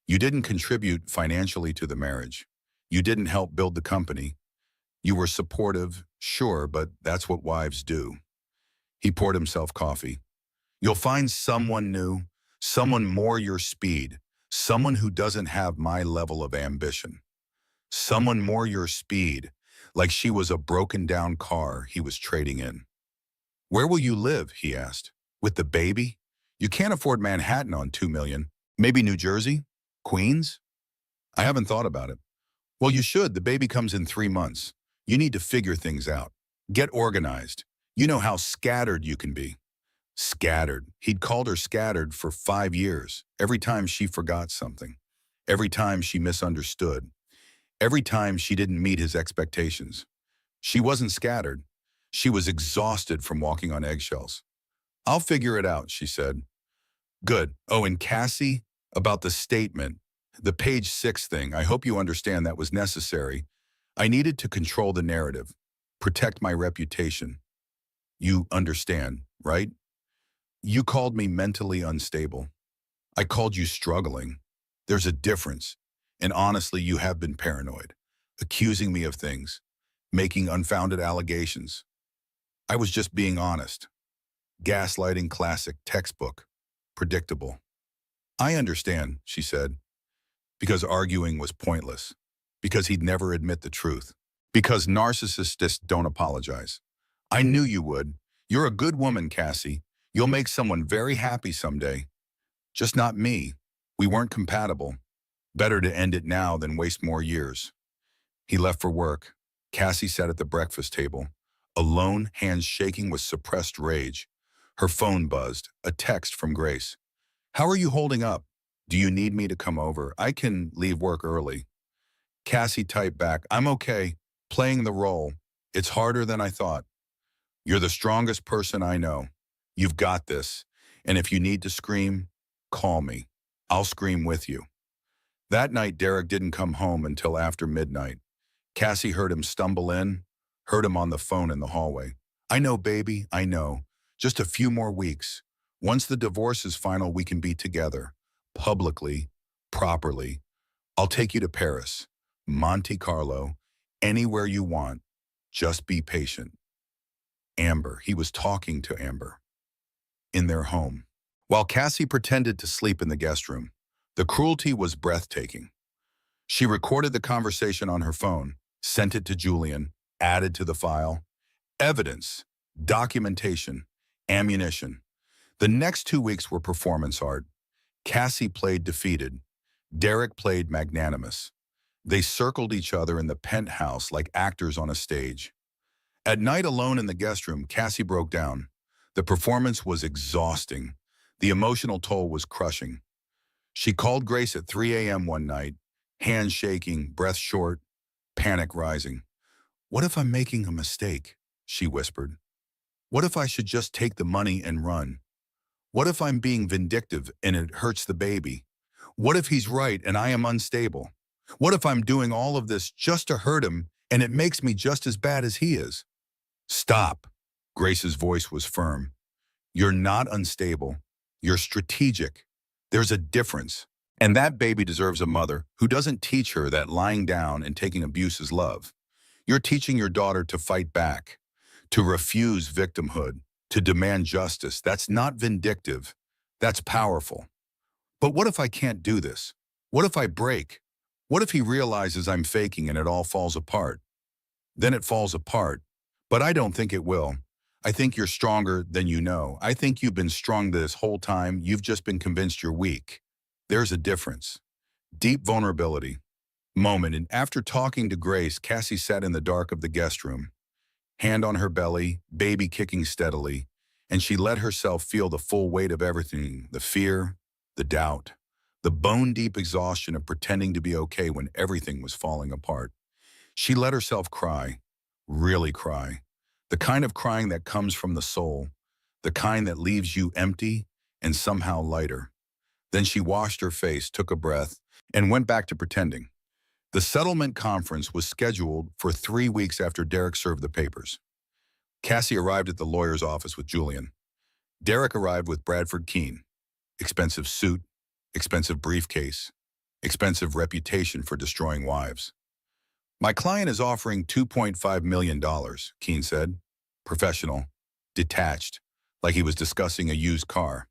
You didn't contribute financially to the marriage. You didn't help build the company. You were supportive, sure, but that's what wives do. He poured himself coffee. You'll find someone new, someone more your speed, someone who doesn't have my level of ambition. Someone more your speed, like she was a broken-down car he was trading in. Where will you live, he asked. With the baby? You can't afford Manhattan on 2 million. Maybe New Jersey? Queens? I haven't thought about it. Well, you should. The baby comes in 3 months. You need to figure things out. Get organized. You know how scattered you can be. Scattered. He'd called her scattered for 5 years, every time she forgot something, every time she misunderstood, every time she didn't meet his expectations. She wasn't scattered. She was exhausted from walking on eggshells. I'll figure it out, she said. Good. Oh, and Cassie, about the statement, the page 6 thing, I hope you understand that was necessary. I needed to control the narrative, protect my reputation. You understand, right? You called me mentally unstable. I called you struggling. There's a difference. And honestly, you have been paranoid, accusing me of things, making unfounded allegations. I was just being honest. Gaslighting classic, textbook, predictable. I understand, she said, because arguing was pointless, because he'd never admit the truth, because narcissists just don't apologize. I knew you would. You're a good woman, Cassie. You'll make someone very happy someday. Just not me. We weren't compatible. Better to end it now than waste more years. He left for work. Cassie sat at the breakfast table, alone, hands shaking with suppressed rage. Her phone buzzed, a text from Grace. How are you holding up? Do you need me to come over? I can leave work early. Cassie typed back, I'm okay, playing the role. It's harder than I thought. You're the strongest person I know. You've got this. And if you need to scream, call me. I'll scream with you. That night, Derek didn't come home until after midnight. Cassie heard him stumble in, heard him on the phone in the hallway. I know, baby, I know. Just a few more weeks. Once the divorce is final, we can be together. Publicly, properly. I'll take you to Paris, Monte Carlo, anywhere you want. Just be patient. Amber, he was talking to Amber. In their home. While Cassie pretended to sleep in the guest room, the cruelty was breathtaking. She recorded the conversation on her phone, sent it to Julian, added to the file. Evidence, documentation, ammunition. The next 2 weeks were performance art. Cassie played defeated. Derek played magnanimous. They circled each other in the penthouse like actors on a stage. At night alone in the guest room, Cassie broke down. The performance was exhausting. The emotional toll was crushing. She called Grace at 3 a.m. one night, hands shaking, breath short, panic rising. "What if I'm making a mistake?" she whispered. "What if I should just take the money and run? What if I'm being vindictive and it hurts the baby? What if he's right and I am unstable? What if I'm doing all of this just to hurt him and it makes me just as bad as he is?" "Stop." Grace's voice was firm. "You're not unstable. You're strategic. There's a difference. And that baby deserves a mother who doesn't teach her that lying down and taking abuse is love. You're teaching your daughter to fight back, to refuse victimhood, to demand justice. That's not vindictive. That's powerful. But what if I can't do this? What if I break? What if he realizes I'm faking and it all falls apart?" "Then it falls apart. But I don't think it will. I think you're stronger than you know. I think you've been strong this whole time. You've just been convinced you're weak. There's a difference." Deep vulnerability. Moment, and after talking to Grace, Cassie sat in the dark of the guest room, hand on her belly, baby kicking steadily, and she let herself feel the full weight of everything, the fear, the doubt, the bone-deep exhaustion of pretending to be okay when everything was falling apart. She let herself cry, really cry, the kind of crying that comes from the soul, the kind that leaves you empty and somehow lighter. Then she washed her face, took a breath, and went back to pretending. The settlement conference was scheduled for 3 weeks after Derek served the papers. Cassie arrived at the lawyer's office with Julian. Derek arrived with Bradford Keene. Expensive suit, expensive briefcase, expensive reputation for destroying wives. "My client is offering $2.5 million, Keene said. Professional, detached, like he was discussing a used car.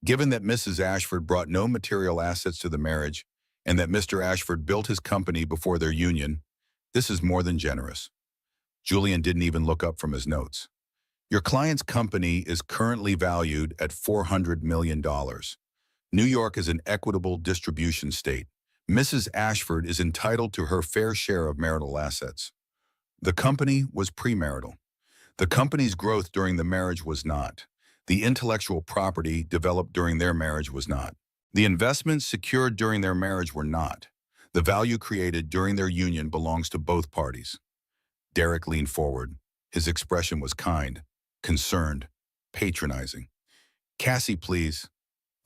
Given that Mrs. Ashford brought no material assets to the marriage and that Mr. Ashford built his company before their union, this is more than generous." Julian didn't even look up from his notes. "Your client's company is currently valued at $400 million. New York is an equitable distribution state. Mrs. Ashford is entitled to her fair share of marital assets. The company was premarital. The company's growth during the marriage was not. The intellectual property developed during their marriage was not. The investments secured during their marriage were not. The value created during their union belongs to both parties." Derek leaned forward. His expression was kind, concerned, patronizing. "Cassie, please,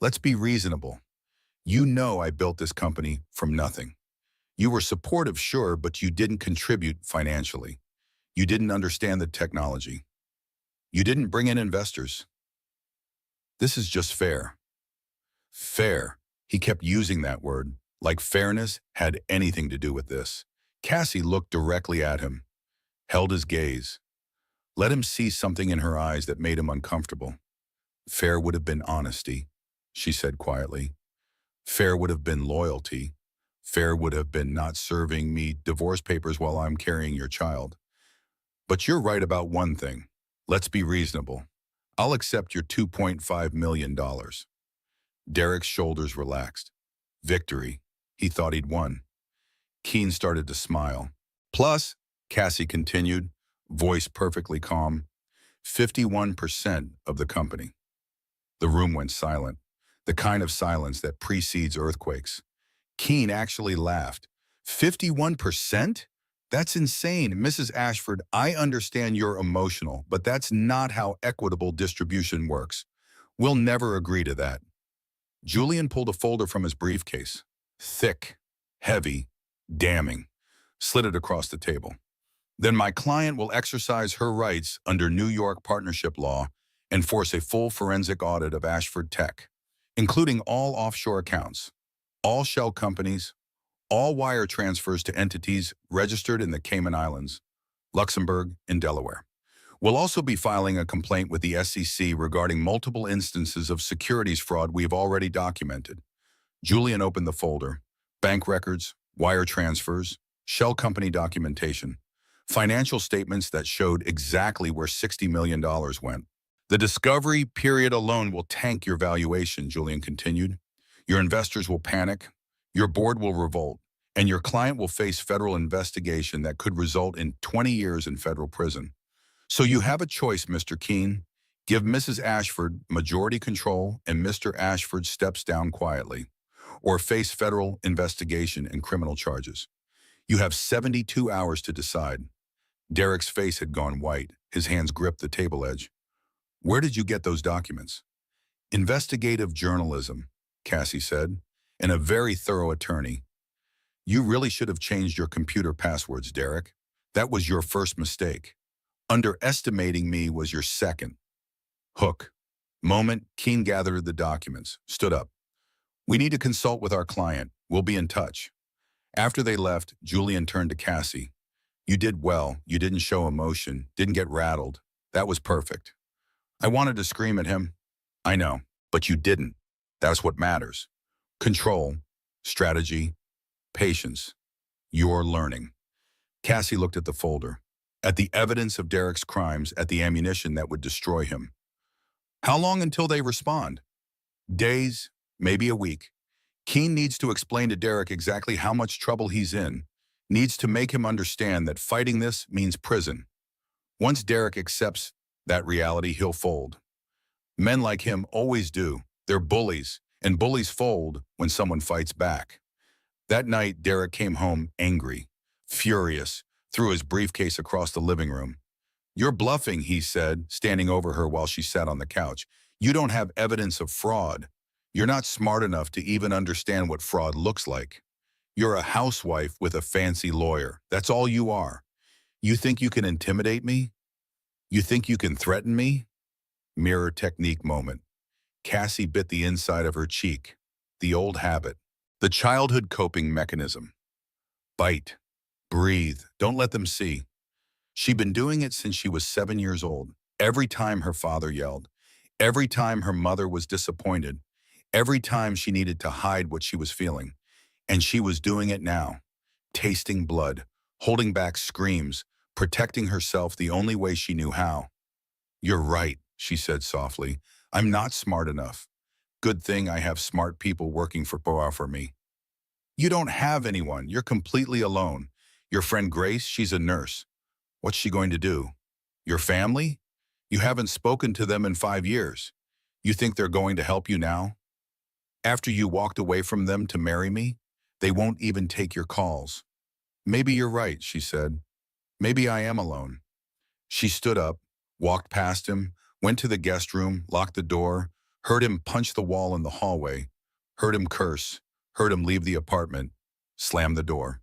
let's be reasonable. You know I built this company from nothing. You were supportive, sure, but you didn't contribute financially. You didn't understand the technology. You didn't bring in investors. This is just fair." Fair. He kept using that word, like fairness had anything to do with this. Cassie looked directly at him, held his gaze, let him see something in her eyes that made him uncomfortable. "Fair would have been honesty," she said quietly. "Fair would have been loyalty. Fair would have been not serving me divorce papers while I'm carrying your child. But you're right about one thing. Let's be reasonable. I'll accept your $2.5 million. Derek's shoulders relaxed. Victory. He thought he'd won. Keene started to smile. "Plus," Cassie continued, voice perfectly calm, 51% of the company. The room went silent, the kind of silence that precedes earthquakes. Keene actually laughed. 51%? That's insane. Mrs. Ashford, I understand you're emotional, but that's not how equitable distribution works. We'll never agree to that." Julian pulled a folder from his briefcase. Thick, heavy, damning. Slid it across the table. "Then my client will exercise her rights under New York partnership law and force a full forensic audit of Ashford Tech, including all offshore accounts, all shell companies, all wire transfers to entities registered in the Cayman Islands, Luxembourg, and Delaware. We'll also be filing a complaint with the SEC regarding multiple instances of securities fraud we've already documented." Julian opened the folder. Bank records, wire transfers, shell company documentation, financial statements that showed exactly where $60 million went. The discovery period alone will tank your valuation, Julian continued. Your investors will panic, your board will revolt, and your client will face federal investigation that could result in 20 years in federal prison. So you have a choice, Mr. Keene. Give Mrs. Ashford majority control and Mr. Ashford steps down quietly, or face federal investigation and criminal charges. You have 72 hours to decide. Derek's face had gone white. His hands gripped the table edge. Where did you get those documents? Investigative journalism, Cassie said, and a very thorough attorney. You really should have changed your computer passwords, Derek. That was your first mistake. Underestimating me was your second. Hook. Moment, Keene gathered the documents, stood up. We need to consult with our client. We'll be in touch. After they left, Julian turned to Cassie. You did well. You didn't show emotion, didn't get rattled. That was perfect. I wanted to scream at him. I know, but you didn't. That's what matters. Control, strategy, patience. You're learning. Cassie looked at the folder, at the evidence of Derek's crimes, at the ammunition that would destroy him. How long until they respond? Days, maybe a week. Keene needs to explain to Derek exactly how much trouble he's in, needs to make him understand that fighting this means prison. Once Derek accepts that reality, he'll fold. Men like him always do. They're bullies, and bullies fold when someone fights back. That night, Derek came home angry, furious, threw his briefcase across the living room. You're bluffing, he said, standing over her while she sat on the couch. You don't have evidence of fraud. You're not smart enough to even understand what fraud looks like. You're a housewife with a fancy lawyer. That's all you are. You think you can intimidate me? You think you can threaten me? Mirror technique moment. Cassie bit the inside of her cheek. The old habit. The childhood coping mechanism. Bite. Breathe. Don't let them see. She'd been doing it since she was 7 years old. Every time her father yelled, every time her mother was disappointed, every time she needed to hide what she was feeling. And she was doing it now, tasting blood, holding back screams, protecting herself the only way she knew how. You're right, she said softly. I'm not smart enough. Good thing I have smart people working for me. You don't have anyone. You're completely alone. Your friend Grace, she's a nurse. What's she going to do? Your family? You haven't spoken to them in 5 years. You think they're going to help you now? After you walked away from them to marry me, they won't even take your calls. Maybe you're right, she said. Maybe I am alone. She stood up, walked past him, went to the guest room, locked the door, heard him punch the wall in the hallway, heard him curse, heard him leave the apartment, slammed the door.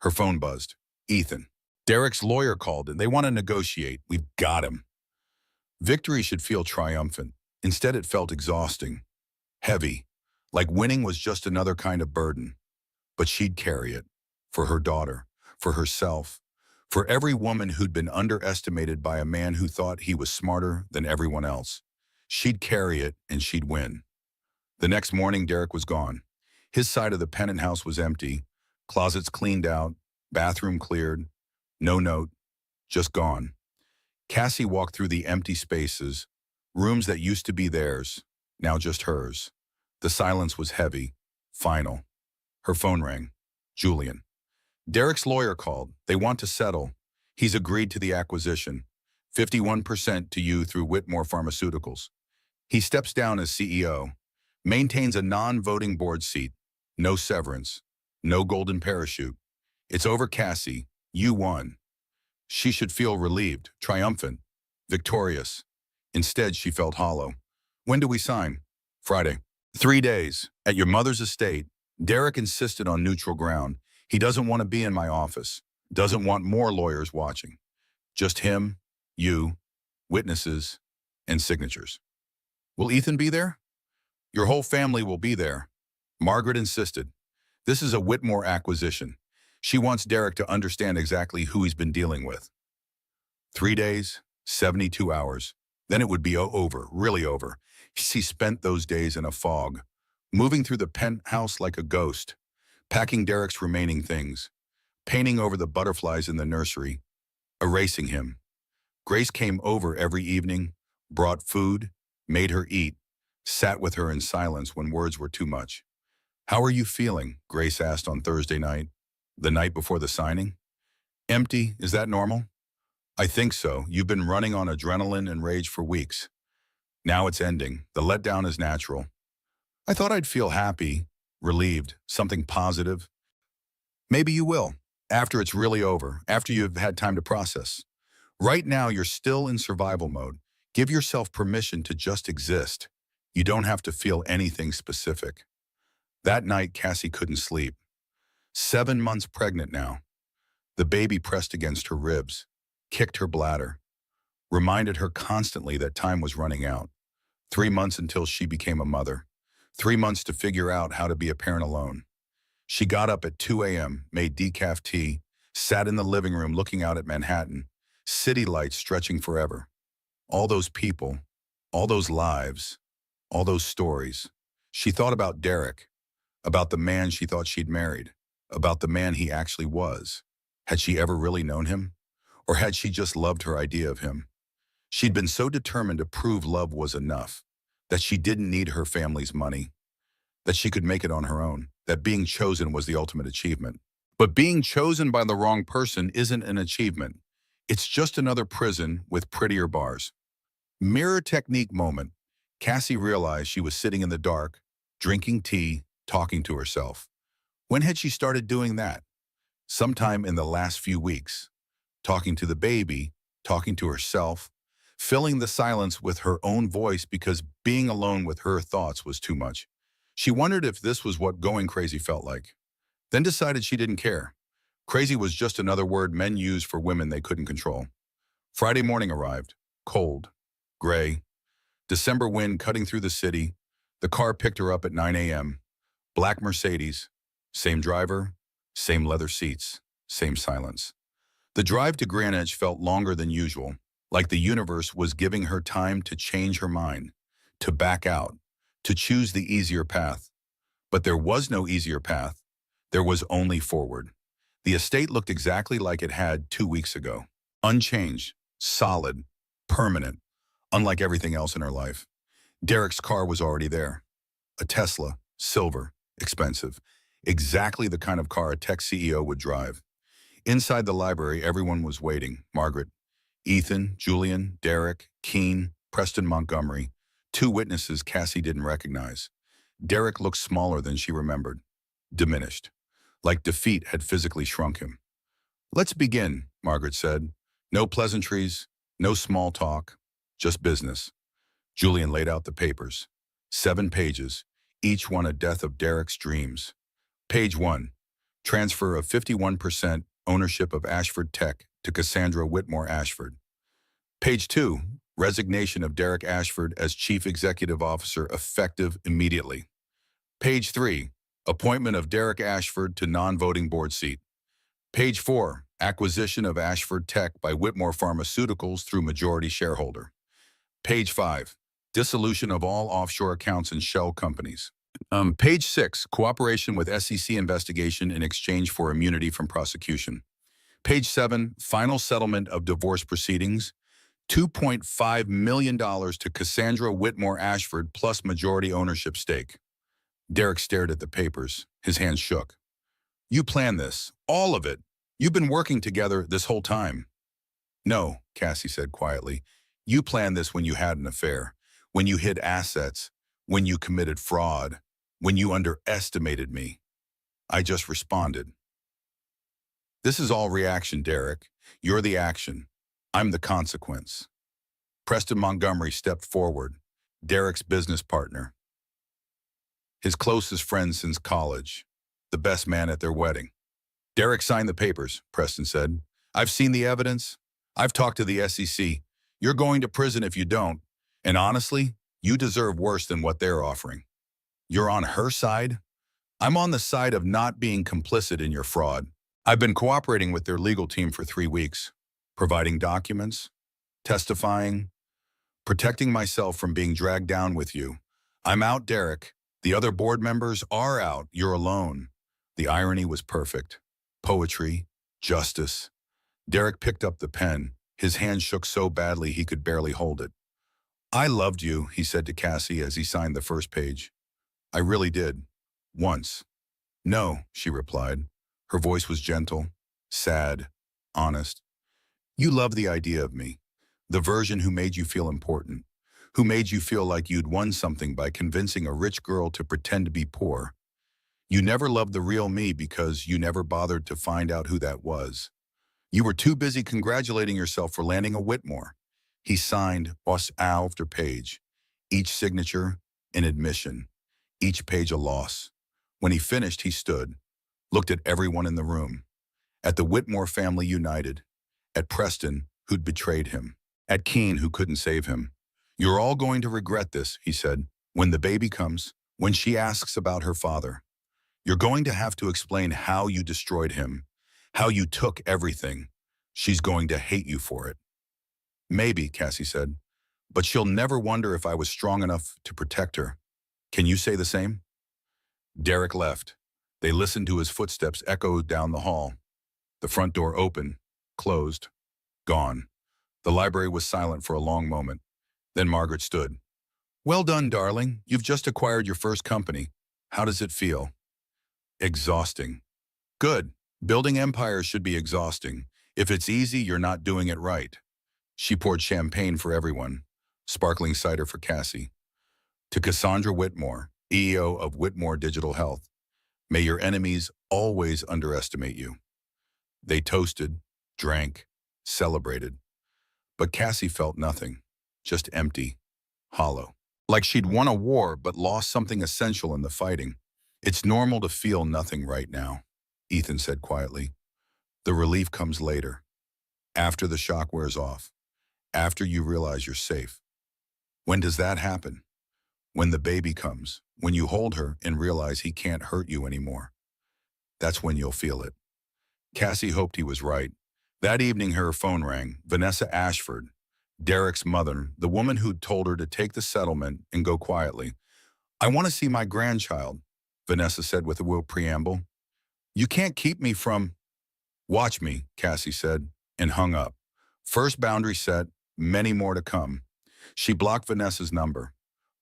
Her phone buzzed. Ethan. Derek's lawyer called and they want to negotiate. We've got him. Victory should feel triumphant. Instead, it felt exhausting, heavy, like winning was just another kind of burden. But she'd carry it. For her daughter, for herself, for every woman who'd been underestimated by a man who thought he was smarter than everyone else. She'd carry it and she'd win. The next morning, Derek was gone. His side of the Pennant house was empty, closets cleaned out, bathroom cleared. No note, just gone. Cassie walked through the empty spaces, rooms that used to be theirs, now just hers. The silence was heavy, final. Her phone rang. Julian. Derek's lawyer called. They want to settle. He's agreed to the acquisition. 51% to you through Whitmore Pharmaceuticals. He steps down as CEO, maintains a non-voting board seat, no severance, no golden parachute. It's over, Cassie. You won. She should feel relieved, triumphant, victorious. Instead, she felt hollow. When do we sign? Friday. 3 days. At your mother's estate. Derek insisted on neutral ground. He doesn't want to be in my office. Doesn't want more lawyers watching. Just him, you, witnesses, and signatures. Will Ethan be there? Your whole family will be there. Margaret insisted. This is a Whitmore acquisition. She wants Derek to understand exactly who he's been dealing with. 3 days, 72 hours. Then it would be over, really over. She spent those days in a fog, moving through the penthouse like a ghost, packing Derek's remaining things, painting over the butterflies in the nursery, erasing him. Grace came over every evening, brought food, made her eat, sat with her in silence when words were too much. "How are you feeling?" Grace asked on Thursday night, the night before the signing. "Empty, is that normal?" "I think so. You've been running on adrenaline and rage for weeks. Now it's ending. The letdown is natural." "I thought I'd feel happy, relieved, something positive." "Maybe you will, after it's really over, after you've had time to process. Right now, you're still in survival mode. Give yourself permission to just exist. You don't have to feel anything specific." That night, Cassie couldn't sleep. 7 months pregnant now. The baby pressed against her ribs, kicked her bladder, reminded her constantly that time was running out. 3 months until she became a mother. 3 months to figure out how to be a parent alone. She got up at 2 a.m., made decaf tea, sat in the living room looking out at Manhattan, city lights stretching forever. All those people, all those lives, all those stories. She thought about Derek, about the man she thought she'd married, about the man he actually was. Had she ever really known him? Or had she just loved her idea of him? She'd been so determined to prove love was enough, that she didn't need her family's money, that she could make it on her own, that being chosen was the ultimate achievement. But being chosen by the wrong person isn't an achievement. It's just another prison with prettier bars. Mirror technique moment. Cassie realized she was sitting in the dark, drinking tea, talking to herself. When had she started doing that? Sometime in the last few weeks. Talking to the baby, talking to herself, filling the silence with her own voice because being alone with her thoughts was too much. She wondered if this was what going crazy felt like. Then decided she didn't care. Crazy was just another word men used for women they couldn't control. Friday morning arrived. Cold. Gray. December wind cutting through the city. The car picked her up at 9 a.m. Black Mercedes. Same driver, same leather seats, same silence. The drive to Greenwich felt longer than usual, like the universe was giving her time to change her mind, to back out, to choose the easier path. But there was no easier path. There was only forward. The estate looked exactly like it had 2 weeks ago. Unchanged, solid, permanent, unlike everything else in her life. Derek's car was already there. A Tesla, silver, expensive. Exactly the kind of car a tech CEO would drive. Inside the library, everyone was waiting. Margaret, Ethan, Julian, Derek, Keene, Preston Montgomery. 2 witnesses Cassie didn't recognize. Derek looked smaller than she remembered. Diminished. Like defeat had physically shrunk him. "Let's begin," Margaret said. "No pleasantries, no small talk, just business." Julian laid out the papers. 7 pages, each one a death of Derek's dreams. Page 1. Transfer of 51% ownership of Ashford Tech to Cassandra Whitmore Ashford. Page 2. Resignation of Derek Ashford as Chief Executive Officer effective immediately. Page 3. Appointment of Derek Ashford to non-voting board seat. Page 4. Acquisition of Ashford Tech by Whitmore Pharmaceuticals through majority shareholder. Page 5. Dissolution of all offshore accounts and shell companies. Page 6, cooperation with SEC investigation in exchange for immunity from prosecution. Page 7, final settlement of divorce proceedings, $2.5 million to Cassandra Whitmore Ashford plus majority ownership stake. Derek stared at the papers. His hands shook. "You planned this, all of it. You've been working together this whole time." "No," Cassie said quietly. "You planned this when you had an affair, when you hid assets, when you committed fraud, when you underestimated me. I just responded." "This is all reaction, Derek. You're the action. I'm the consequence." Preston Montgomery stepped forward, Derek's business partner. His closest friend since college, the best man at their wedding. "Derek signed the papers," Preston said. "I've seen the evidence. I've talked to the SEC. You're going to prison if you don't. And honestly, you deserve worse than what they're offering." "You're on her side?" "I'm on the side of not being complicit in your fraud. I've been cooperating with their legal team for 3 weeks, providing documents, testifying, protecting myself from being dragged down with you. I'm out, Derek. The other board members are out. You're alone. The irony was perfect. Poetry, justice. Derek picked up the pen. His hand shook so badly he could barely hold it. "I loved you," he said to Cassie as he signed the first page. "I really did. Once." "No," she replied. Her voice was gentle, sad, honest. "You loved the idea of me, the version who made you feel important, who made you feel like you'd won something by convincing a rich girl to pretend to be poor. You never loved the real me because you never bothered to find out who that was. You were too busy congratulating yourself for landing a Whitmore." He signed us after page, each signature an admission, each page a loss. When he finished, he stood, looked at everyone in the room, at the Whitmore family united, at Preston, who'd betrayed him, at Keene, who couldn't save him. "You're all going to regret this," he said, "when the baby comes, when she asks about her father. You're going to have to explain how you destroyed him, how you took everything. She's going to hate you for it." "Maybe," Cassie said, "but she'll never wonder if I was strong enough to protect her. Can you say the same?" Derek left. They listened to his footsteps echo down the hall. The front door opened, closed, gone. The library was silent for a long moment. Then Margaret stood. "Well done, darling. You've just acquired your first company. How does it feel?" "Exhausting." "Good. Building empires should be exhausting. If it's easy, you're not doing it right." She poured champagne for everyone, sparkling cider for Cassie. "To Cassandra Whitmore, EO of Whitmore Digital Health, may your enemies always underestimate you." They toasted, drank, celebrated. But Cassie felt nothing, just empty, hollow. Like she'd won a war but lost something essential in the fighting. "It's normal to feel nothing right now," Ethan said quietly. "The relief comes later, after the shock wears off, after you realize you're safe." "When does that happen?" "When the baby comes, when you hold her and realize he can't hurt you anymore. That's when you'll feel it." Cassie hoped he was right. That evening her phone rang. Vanessa Ashford, Derek's mother, the woman who'd told her to take the settlement and go quietly. "I want to see my grandchild," Vanessa said with a preamble. "You can't keep me from—" "Watch me," Cassie said, and hung up. First boundary set, many more to come. She blocked Vanessa's number,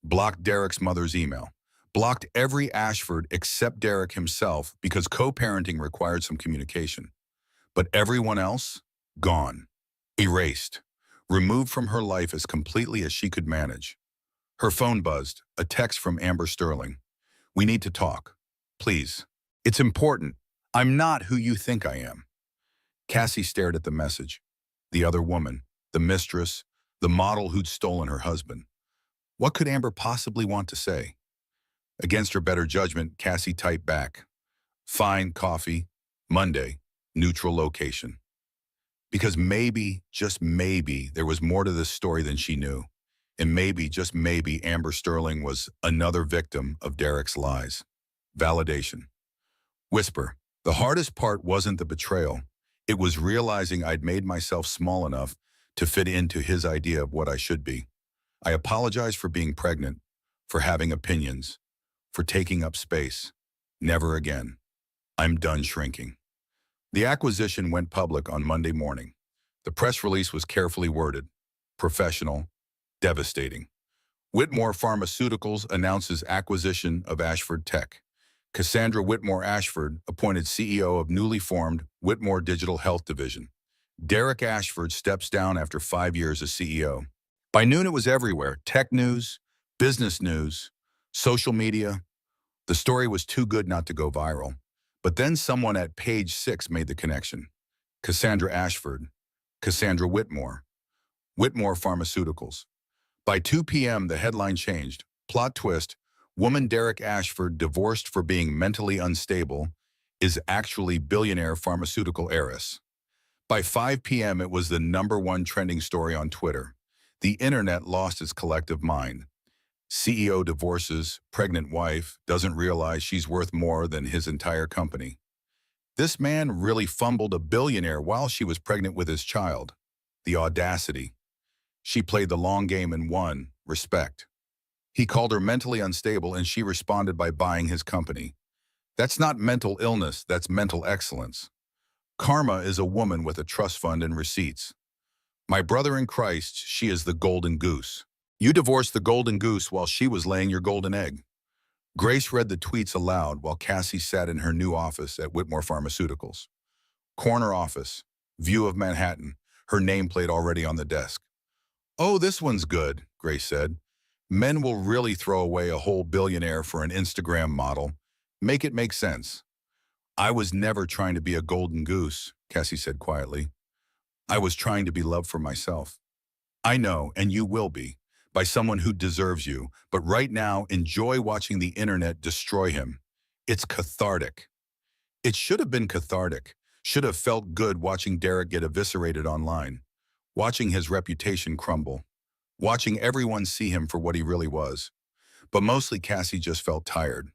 blocked Derek's mother's email, blocked every Ashford except Derek himself because co-parenting required some communication. But everyone else, gone, erased, removed from her life as completely as she could manage. Her phone buzzed, a text from Amber Sterling. "We need to talk. Please. It's important. I'm not who you think I am." Cassie stared at the message. The other woman, the mistress, the model who'd stolen her husband. What could Amber possibly want to say? Against her better judgment, Cassie typed back. "Fine coffee, Monday, neutral location." Because maybe, just maybe, there was more to this story than she knew. And maybe, just maybe, Amber Sterling was another victim of Derek's lies. Validation. Whisper. The hardest part wasn't the betrayal. It was realizing I'd made myself small enough to fit into his idea of what I should be. I apologize for being pregnant, for having opinions, for taking up space. Never again. I'm done shrinking. The acquisition went public on Monday morning. The press release was carefully worded, professional, devastating. Whitmore Pharmaceuticals announces acquisition of Ashford Tech. Cassandra Whitmore Ashford appointed CEO of newly formed Whitmore Digital Health Division. Derek Ashford steps down after 5 years as CEO. By noon it was everywhere, tech news, business news, social media. The story was too good not to go viral. But then someone at page 6 made the connection. Cassandra Ashford, Cassandra Whitmore, Whitmore Pharmaceuticals. By 2 p.m. the headline changed. Plot twist, woman Derek Ashford divorced for being mentally unstable is actually billionaire pharmaceutical heiress. By 5 p.m. it was the #1 trending story on Twitter. The internet lost its collective mind. CEO divorces, pregnant wife, doesn't realize she's worth more than his entire company. This man really fumbled a billionaire while she was pregnant with his child. The audacity. She played the long game and won, respect. He called her mentally unstable and she responded by buying his company. That's not mental illness, that's mental excellence. Karma is a woman with a trust fund and receipts. My brother in Christ, she is the golden goose. You divorced the golden goose while she was laying your golden egg. Grace read the tweets aloud while Cassie sat in her new office at Whitmore Pharmaceuticals. Corner office, view of Manhattan, her nameplate already on the desk. Oh, this one's good, Grace said. Men will really throw away a whole billionaire for an Instagram model. Make it make sense. I was never trying to be a golden goose, Cassie said quietly. I was trying to be loved for myself. I know, and you will be, by someone who deserves you, but right now, enjoy watching the internet destroy him. It's cathartic. It should have been cathartic. Should have felt good watching Derek get eviscerated online, watching his reputation crumble, watching everyone see him for what he really was. But mostly Cassie just felt tired.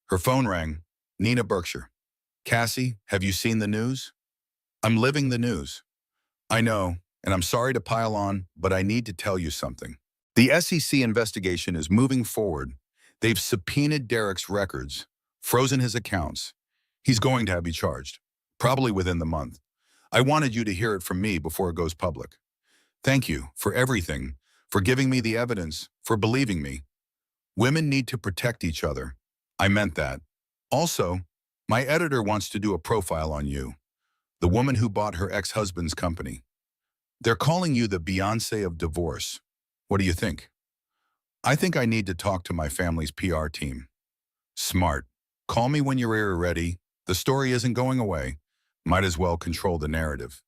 Her phone rang. Nina Berkshire. Cassie, have you seen the news? I'm living the news. I know, and I'm sorry to pile on, but I need to tell you something. The SEC investigation is moving forward. They've subpoenaed Derek's records, frozen his accounts. He's going to be charged, probably within the month. I wanted you to hear it from me before it goes public. Thank you for everything, for giving me the evidence, for believing me. Women need to protect each other. I meant that. Also, my editor wants to do a profile on you, the woman who bought her ex-husband's company. They're calling you the Beyoncé of divorce. What do you think? I think I need to talk to my family's PR team. Smart. Call me when you're ready. The story isn't going away. Might as well control the narrative.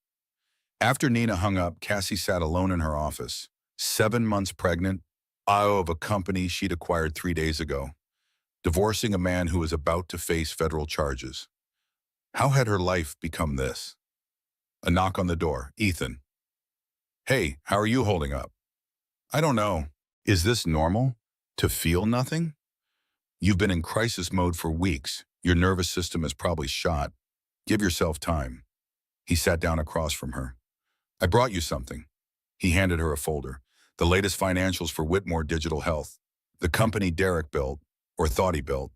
After Nina hung up, Cassie sat alone in her office. 7 months pregnant, IO of a company she'd acquired 3 days ago. Divorcing a man who was about to face federal charges. How had her life become this? A knock on the door. Ethan. Hey, how are you holding up? I don't know. Is this normal? To feel nothing? You've been in crisis mode for weeks. Your nervous system is probably shot. Give yourself time. He sat down across from her. I brought you something. He handed her a folder. The latest financials for Whitmore Digital Health. The company Derek built, or thought he built.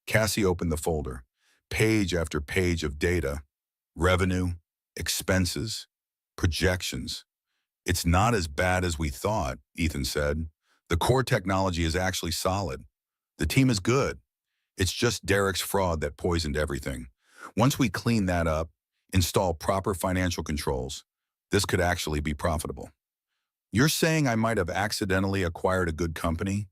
Cassie opened the folder. Page after page of data. Revenue, expenses, projections. It's not as bad as we thought, Ethan said. The core technology is actually solid. The team is good. It's just Derek's fraud that poisoned everything. Once we clean that up, install proper financial controls, this could actually be profitable. You're saying I might have accidentally acquired a good company?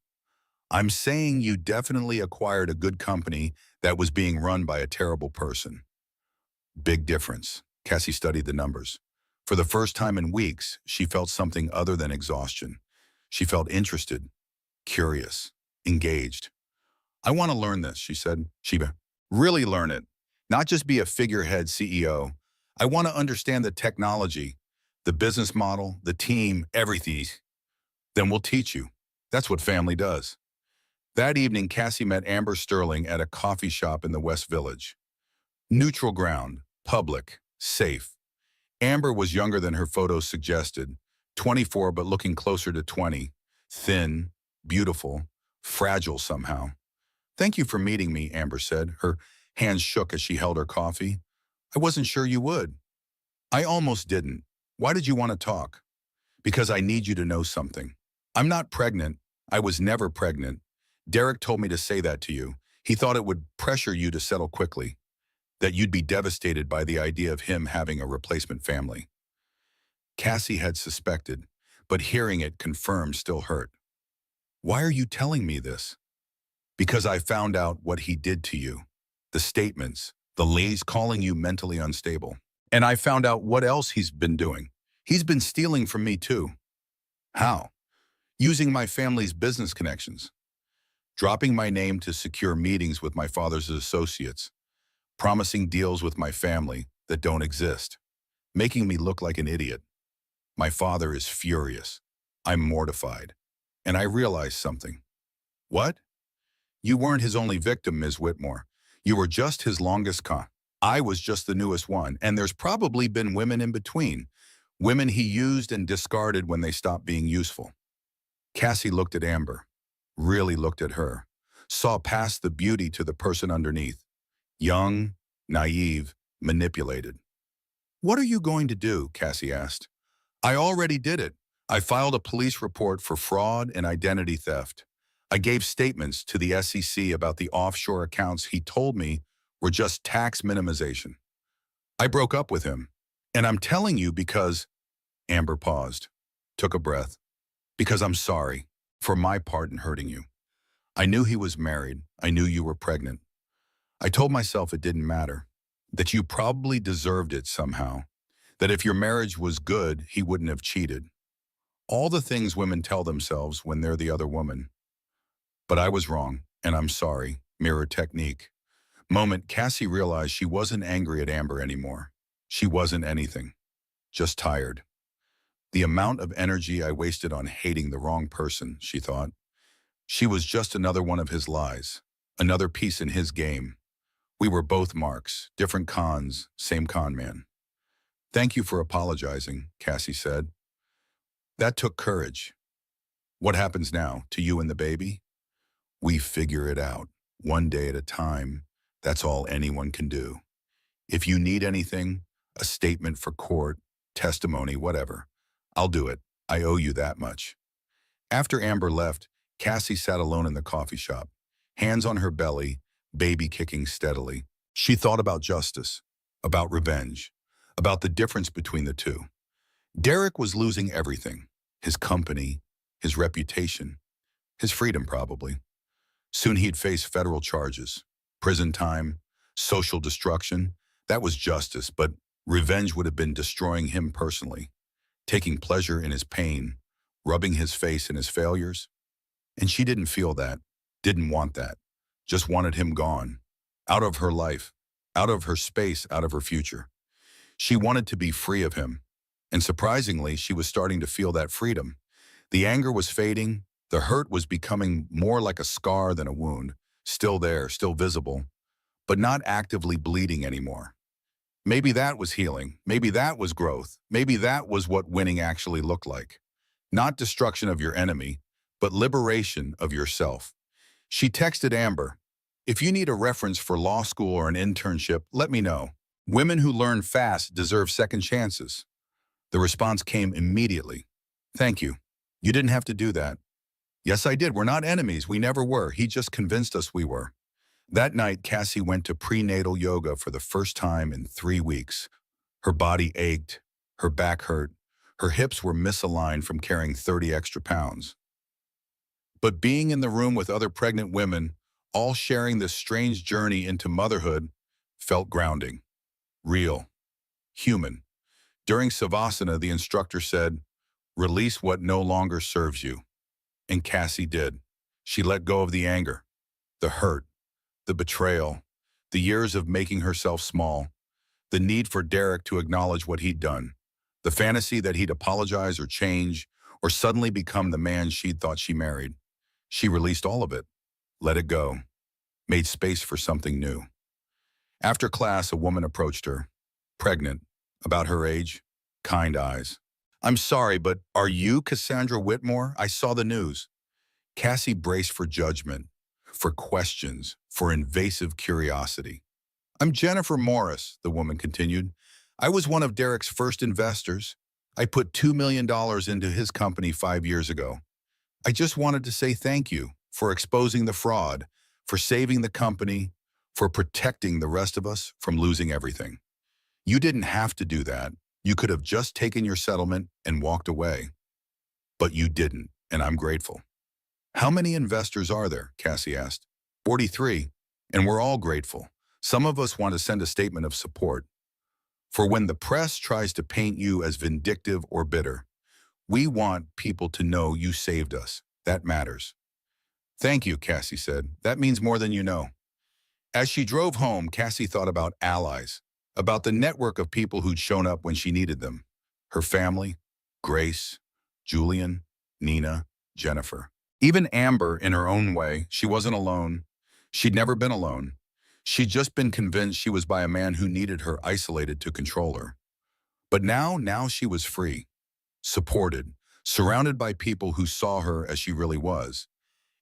I'm saying you definitely acquired a good company that was being run by a terrible person. Big difference. Cassie studied the numbers. For the first time in weeks, she felt something other than exhaustion. She felt interested, curious, engaged. I want to learn this, she said. Sheba, really learn it. Not just be a figurehead CEO. I want to understand the technology, the business model, the team, everything. Then we'll teach you. That's what family does. That evening, Cassie met Amber Sterling at a coffee shop in the West Village. Neutral ground, public, safe. Amber was younger than her photos suggested, 24 but looking closer to 20, thin, beautiful, fragile somehow. Thank you for meeting me, Amber said. Her hands shook as she held her coffee. I wasn't sure you would. I almost didn't. Why did you want to talk? Because I need you to know something. I'm not pregnant. I was never pregnant. Derek told me to say that to you. He thought it would pressure you to settle quickly, that you'd be devastated by the idea of him having a replacement family. Cassie had suspected, but hearing it confirmed still hurt. Why are you telling me this? Because I found out what he did to you. The statements, the lies calling you mentally unstable. And I found out what else he's been doing. He's been stealing from me too. How? Using my family's business connections. Dropping my name to secure meetings with my father's associates. Promising deals with my family that don't exist. Making me look like an idiot. My father is furious. I'm mortified. And I realized something. What? You weren't his only victim, Ms. Whitmore. You were just his longest con. I was just the newest one, and there's probably been women in between. Women he used and discarded when they stopped being useful. Cassie looked at Amber. Really looked at her. saw past the beauty to the person underneath. Young, naive, manipulated. "What are you going to do?" Cassie asked. "I already did it. I filed a police report for fraud and identity theft. I gave statements to the SEC about the offshore accounts he told me were just tax minimization. I broke up with him. And I'm telling you because—" Amber paused, took a breath. "Because I'm sorry for my part in hurting you. I knew he was married. I knew you were pregnant. I told myself it didn't matter, that you probably deserved it somehow, that if your marriage was good, he wouldn't have cheated. All the things women tell themselves when they're the other woman. But I was wrong, and I'm sorry." Mirror technique. Moment Cassie realized she wasn't angry at Amber anymore. She wasn't anything, just tired. The amount of energy I wasted on hating the wrong person, she thought. She was just another one of his lies, another piece in his game. We were both marks, different cons, same con man. "Thank you for apologizing," Cassie said. "That took courage. What happens now, to you and the baby?" "We figure it out, one day at a time. That's all anyone can do. If you need anything, a statement for court, testimony, whatever, I'll do it. I owe you that much." After Amber left, Cassie sat alone in the coffee shop, hands on her belly, baby kicking steadily. She thought about justice, about revenge, about the difference between the two. Derek was losing everything: his company, his reputation, his freedom probably. Soon he'd face federal charges, prison time, social destruction. That was justice, but revenge would have been destroying him personally, taking pleasure in his pain, rubbing his face in his failures. And she didn't feel that, didn't want that, just wanted him gone, out of her life, out of her space, out of her future. She wanted to be free of him, and surprisingly, she was starting to feel that freedom. The anger was fading, the hurt was becoming more like a scar than a wound, still there, still visible, but not actively bleeding anymore. Maybe that was healing, maybe that was growth, maybe that was what winning actually looked like. Not destruction of your enemy, but liberation of yourself. She texted Amber, "If you need a reference for law school or an internship, let me know. Women who learn fast deserve second chances." The response came immediately. "Thank you. You didn't have to do that." "Yes, I did. We're not enemies. We never were. He just convinced us we were." That night, Cassie went to prenatal yoga for the first time in 3 weeks. Her body ached, her back hurt, her hips were misaligned from carrying 30 extra pounds. But being in the room with other pregnant women, all sharing this strange journey into motherhood, felt grounding, real, human. During Savasana, the instructor said, "Release what no longer serves you." And Cassie did. She let go of the anger, the hurt, the betrayal, the years of making herself small, the need for Derek to acknowledge what he'd done, the fantasy that he'd apologize or change, or suddenly become the man she'd thought she married. She released all of it, let it go, made space for something new. After class, a woman approached her, pregnant, about her age, kind eyes. "I'm sorry, but are you Cassandra Whitmore? I saw the news." Cassie braced for judgment, for questions, for invasive curiosity. "I'm Jennifer Morris," the woman continued. "I was one of Derek's first investors. I put $2 million into his company 5 years ago. I just wanted to say thank you for exposing the fraud, for saving the company, for protecting the rest of us from losing everything. You didn't have to do that. You could have just taken your settlement and walked away. But you didn't, and I'm grateful." "How many investors are there?" Cassie asked. 43, and we're all grateful. Some of us want to send a statement of support. For when the press tries to paint you as vindictive or bitter, we want people to know you saved us. That matters." "Thank you," Cassie said. "That means more than you know." As she drove home, Cassie thought about allies, about the network of people who'd shown up when she needed them. Her family, Grace, Julian, Nina, Jennifer. Even Amber, in her own way, she wasn't alone. She'd never been alone. She'd just been convinced she was by a man who needed her isolated to control her. But now she was free, supported, surrounded by people who saw her as she really was.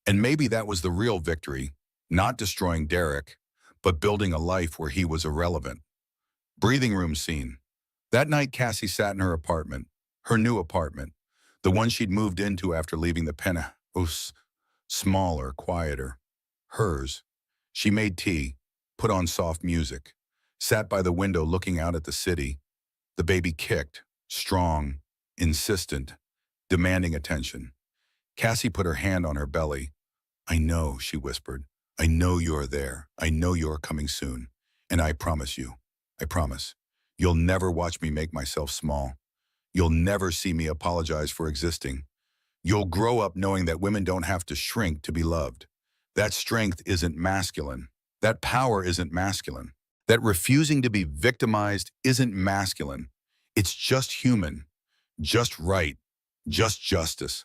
And maybe that was the real victory, not destroying Derek, but building a life where he was irrelevant. Breathing room scene. That night, Cassie sat in her apartment, her new apartment, the one she'd moved into after leaving the penthouse, smaller, quieter. Hers. She made tea, put on soft music, sat by the window looking out at the city. The baby kicked, strong, insistent, demanding attention. Cassie put her hand on her belly. I know, she whispered. I know you're there. I know you're coming soon. And I promise you, I promise, you'll never watch me make myself small. You'll never see me apologize for existing. You'll grow up knowing that women don't have to shrink to be loved. That strength isn't masculine. That power isn't masculine. That refusing to be victimized isn't masculine. It's just human, just right, just justice.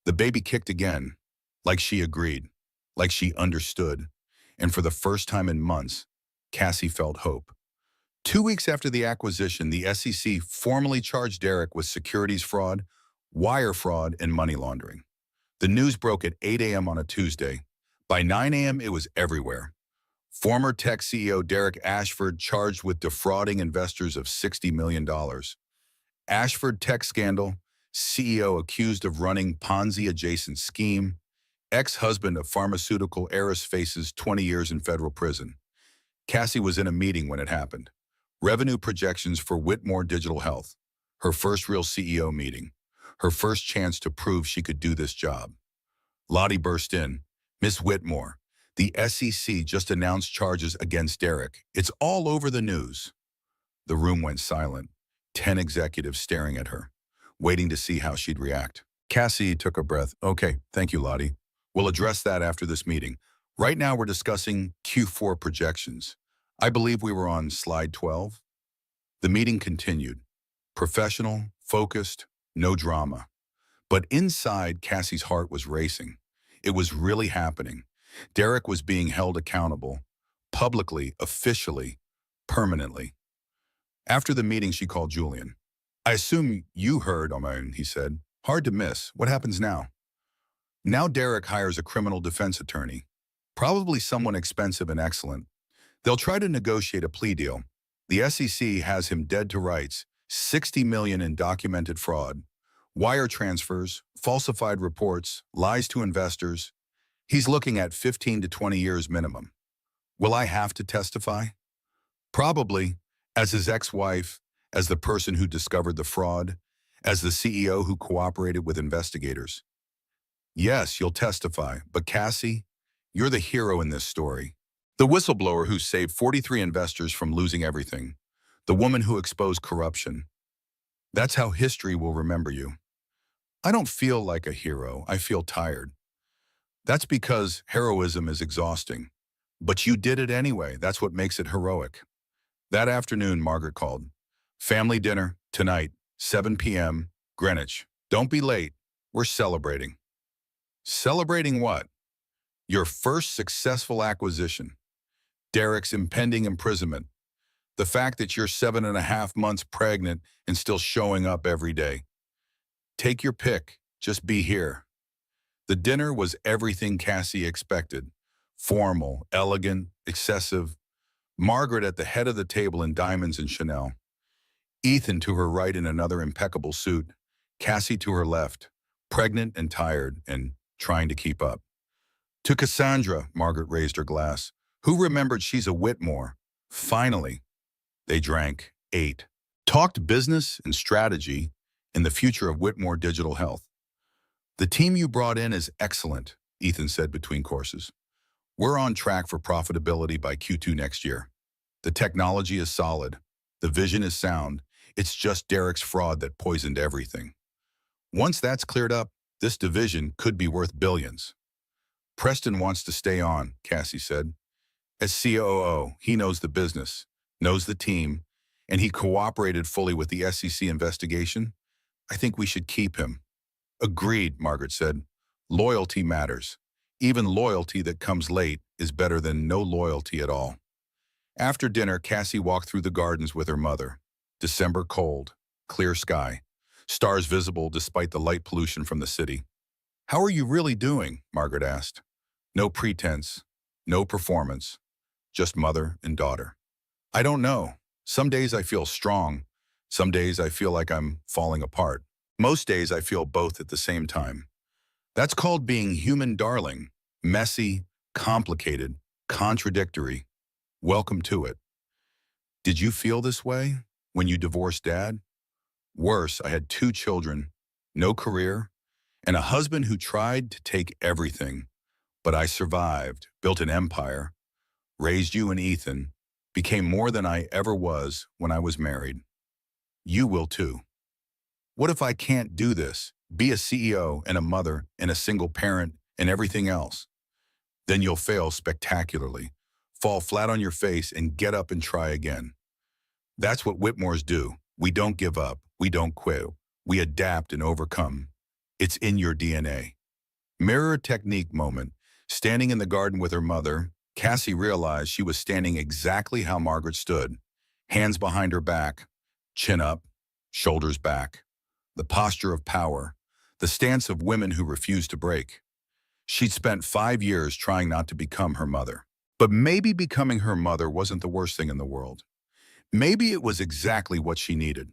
The baby kicked again, like she agreed, like she understood. And for the first time in months, Cassie felt hope. 2 weeks after the acquisition, the SEC formally charged Derek with securities fraud, wire fraud, and money laundering. The news broke at 8 a.m. on a Tuesday. By 9 a.m., it was everywhere. Former tech CEO Derek Ashford charged with defrauding investors of $60 million. Ashford tech scandal, CEO accused of running Ponzi-adjacent scheme. Ex-husband of Pharmaceutical Heiress faces 20 years in federal prison. Cassie was in a meeting when it happened. Revenue projections for Whitmore Digital Health. Her first real CEO meeting. Her first chance to prove she could do this job. Lottie burst in. Miss Whitmore, the SEC just announced charges against Derek. It's all over the news. The room went silent. 10 executives staring at her, waiting to see how she'd react. Cassie took a breath. Okay, thank you, Lottie. We'll address that after this meeting. Right now, we're discussing Q4 projections. I believe we were on slide 12. The meeting continued. Professional, focused, no drama. But inside, Cassie's heart was racing. It was really happening. Derek was being held accountable, publicly, officially, permanently. After the meeting, she called Julian. I assume you heard, Oman, he said. Hard to miss. What happens now? Now Derek hires a criminal defense attorney, probably someone expensive and excellent. They'll try to negotiate a plea deal. The SEC has him dead to rights, $60 million in documented fraud, wire transfers, falsified reports, lies to investors. He's looking at 15 to 20 years minimum. Will I have to testify? Probably, as his ex-wife, as the person who discovered the fraud, as the CEO who cooperated with investigators. Yes, you'll testify, but Cassie, you're the hero in this story. The whistleblower who saved 43 investors from losing everything. The woman who exposed corruption. That's how history will remember you. I don't feel like a hero. I feel tired. That's because heroism is exhausting. But you did it anyway. That's what makes it heroic. That afternoon, Margaret called. Family dinner, tonight, 7 p.m., Greenwich. Don't be late. We're celebrating. Celebrating what? Your first successful acquisition. Derek's impending imprisonment. The fact that you're 7.5 months pregnant and still showing up every day. Take your pick. Just be here. The dinner was everything Cassie expected. Formal, elegant, excessive. Margaret at the head of the table in diamonds and Chanel. Ethan to her right in another impeccable suit. Cassie to her left, pregnant and tired and trying to keep up. To Cassandra, Margaret raised her glass. Who remembered she's a Whitmore? Finally. They drank, ate, talked business and strategy and the future of Whitmore Digital Health. The team you brought in is excellent, Ethan said between courses. We're on track for profitability by Q2 next year. The technology is solid. The vision is sound. It's just Derek's fraud that poisoned everything. Once that's cleared up, this division could be worth billions. Preston wants to stay on, Cassie said. As COO, he knows the business, knows the team, and he cooperated fully with the SEC investigation. I think we should keep him. Agreed, Margaret said. Loyalty matters. Even loyalty that comes late is better than no loyalty at all. After dinner, Cassie walked through the gardens with her mother. December cold, clear sky, stars visible despite the light pollution from the city. How are you really doing? Margaret asked. No pretense, no performance, just mother and daughter. I don't know. Some days I feel strong. Some days I feel like I'm falling apart. Most days I feel both at the same time. That's called being human, darling. Messy, complicated, contradictory. Welcome to it. Did you feel this way when you divorced dad? Worse, I had two children, no career, and a husband who tried to take everything. But I survived, built an empire, raised you and Ethan, became more than I ever was when I was married. You will too. What if I can't do this? Be a CEO and a mother and a single parent and everything else? Then you'll fail spectacularly, fall flat on your face and get up and try again. That's what Whitmores do. We don't give up. We don't quit. We adapt and overcome. It's in your DNA. Mirror technique moment. Standing in the garden with her mother, Cassie realized she was standing exactly how Margaret stood. Hands behind her back, chin up, shoulders back. The posture of power, the stance of women who refuse to break. She'd spent 5 years trying not to become her mother. But maybe becoming her mother wasn't the worst thing in the world. Maybe it was exactly what she needed.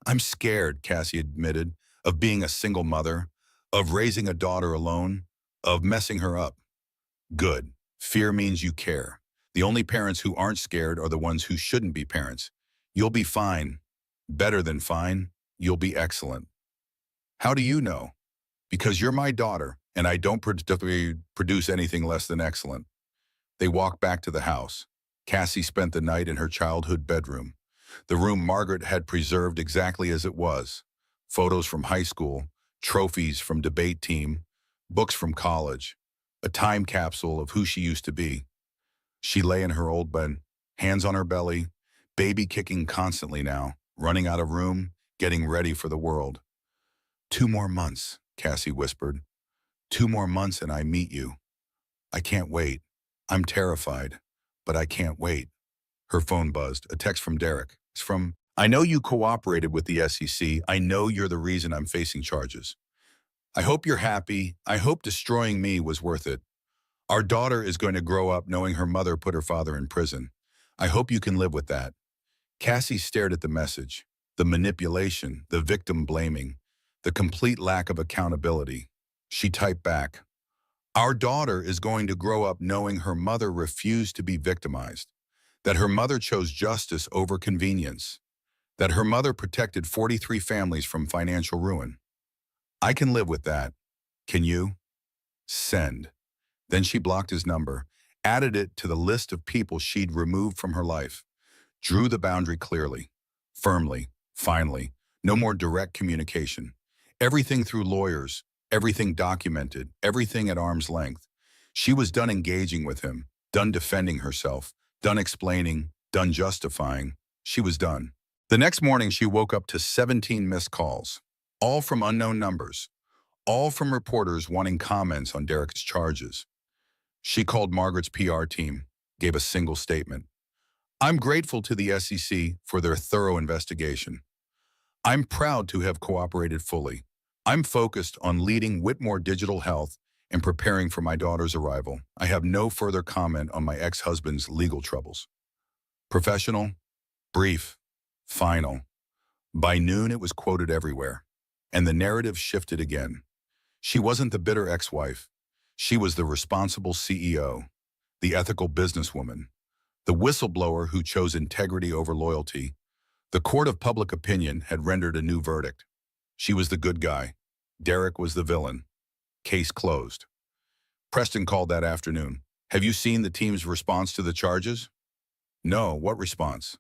I'm scared, Cassie admitted, of being a single mother, of raising a daughter alone, of messing her up. Good. Fear means you care. The only parents who aren't scared are the ones who shouldn't be parents. You'll be fine. Better than fine. You'll be excellent. How do you know? Because you're my daughter, and I don't produce anything less than excellent. They walked back to the house. Cassie spent the night in her childhood bedroom, the room Margaret had preserved exactly as it was. Photos from high school, trophies from debate team, books from college, a time capsule of who she used to be. She lay in her old bed, hands on her belly, baby kicking constantly now, running out of room, getting ready for the world. 2 more months, Cassie whispered. 2 more months and I meet you. I can't wait. I'm terrified, but I can't wait. Her phone buzzed, a text from Derek. It's from, I know you cooperated with the SEC. I know you're the reason I'm facing charges. I hope you're happy. I hope destroying me was worth it. Our daughter is going to grow up knowing her mother put her father in prison. I hope you can live with that. Cassie stared at the message, the manipulation, the victim blaming, the complete lack of accountability. She typed back, our daughter is going to grow up knowing her mother refused to be victimized, that her mother chose justice over convenience, that her mother protected 43 families from financial ruin. I can live with that. Can you? Send. Then she blocked his number, added it to the list of people she'd removed from her life, drew the boundary clearly, firmly, finally, no more direct communication. Everything through lawyers, everything documented, everything at arm's length. She was done engaging with him, done defending herself, done explaining, done justifying. She was done. The next morning, she woke up to 17 missed calls, all from unknown numbers, all from reporters wanting comments on Derek's charges. She called Margaret's PR team, gave a single statement. I'm grateful to the SEC for their thorough investigation. I'm proud to have cooperated fully. I'm focused on leading Whitmore Digital Health and preparing for my daughter's arrival. I have no further comment on my ex-husband's legal troubles. Professional, brief, final. By noon, it was quoted everywhere, and the narrative shifted again. She wasn't the bitter ex-wife. She was the responsible CEO, the ethical businesswoman, the whistleblower who chose integrity over loyalty. The court of public opinion had rendered a new verdict. She was the good guy. Derek was the villain. Case closed. Preston called that afternoon. Have you seen the team's response to the charges? No, what response?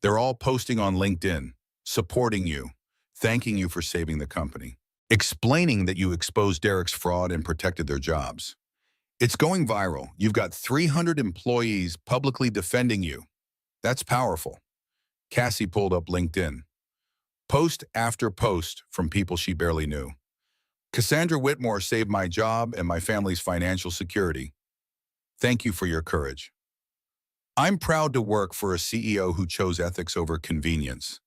They're all posting on LinkedIn, supporting you, thanking you for saving the company, explaining that you exposed Derek's fraud and protected their jobs. It's going viral. You've got 300 employees publicly defending you. That's powerful. Cassie pulled up LinkedIn. Post after post from people she barely knew. Cassandra Whitmore saved my job and my family's financial security. Thank you for your courage. I'm proud to work for a CEO who chose ethics over convenience.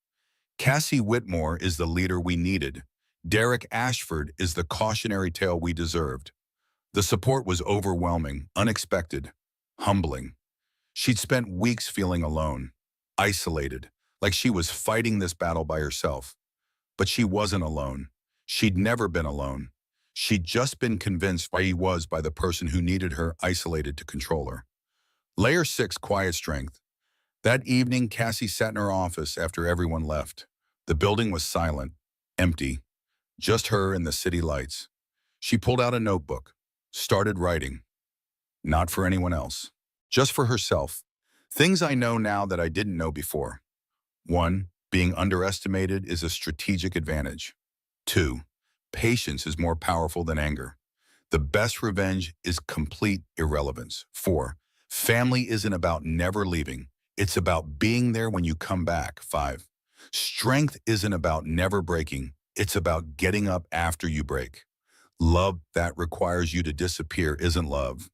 Cassie Whitmore is the leader we needed. Derek Ashford is the cautionary tale we deserved. The support was overwhelming, unexpected, humbling. She'd spent weeks feeling alone, isolated, like she was fighting this battle by herself. But she wasn't alone. She'd never been alone. She'd just been convinced he was by the person who needed her isolated to control her. Layer 6, quiet strength. That evening, Cassie sat in her office after everyone left. The building was silent, empty, just her and the city lights. She pulled out a notebook, started writing. Not for anyone else, just for herself. Things I know now that I didn't know before. 1. Being underestimated is a strategic advantage. 2. Patience is more powerful than anger. The best revenge is complete irrelevance. 4. Family isn't about never leaving. It's about being there when you come back. 5. Strength isn't about never breaking. It's about getting up after you break. Love that requires you to disappear isn't love.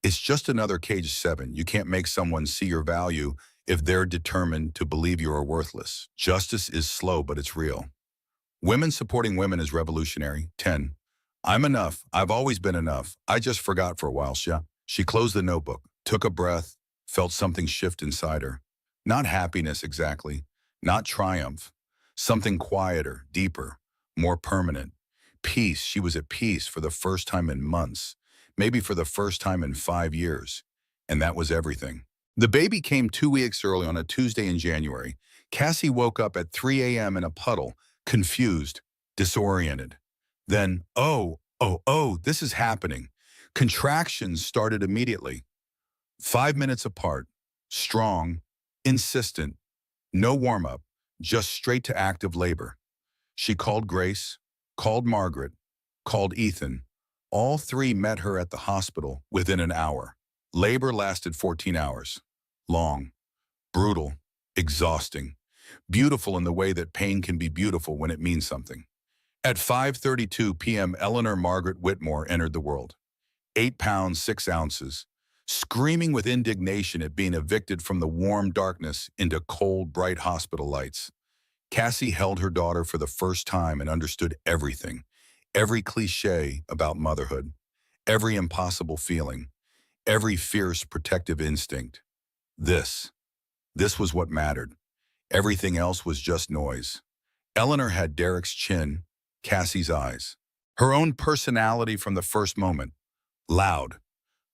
It's just another cage 7. You can't make someone see your value if they're determined to believe you are worthless. Justice is slow, but it's real. Women supporting women is revolutionary. 10. I'm enough. I've always been enough. I just forgot for a while. She closed the notebook, took a breath, felt something shift inside her. Not happiness exactly, not triumph. Something quieter, deeper, more permanent. Peace. She was at peace for the first time in months, maybe for the first time in 5 years. And that was everything. The baby came 2 weeks early on a Tuesday in January. Cassie woke up at 3 a.m. in a puddle, confused, disoriented. Then, this is happening. Contractions started immediately. 5 minutes apart, strong, insistent, no warm-up, just straight to active labor. She called Grace, called Margaret, called Ethan. All 3 met her at the hospital within an hour. Labor lasted 14 hours. Long, brutal, exhausting, beautiful in the way that pain can be beautiful when it means something. At 5:32 p.m., Eleanor Margaret Whitmore entered the world. 8 pounds, 6 ounces, screaming with indignation at being evicted from the warm darkness into cold, bright hospital lights. Cassie held her daughter for the first time and understood everything, every cliché about motherhood, every impossible feeling, every fierce protective instinct. This was what mattered. Everything else was just noise. Eleanor had Derek's chin, Cassie's eyes. Her own personality from the first moment. Loud,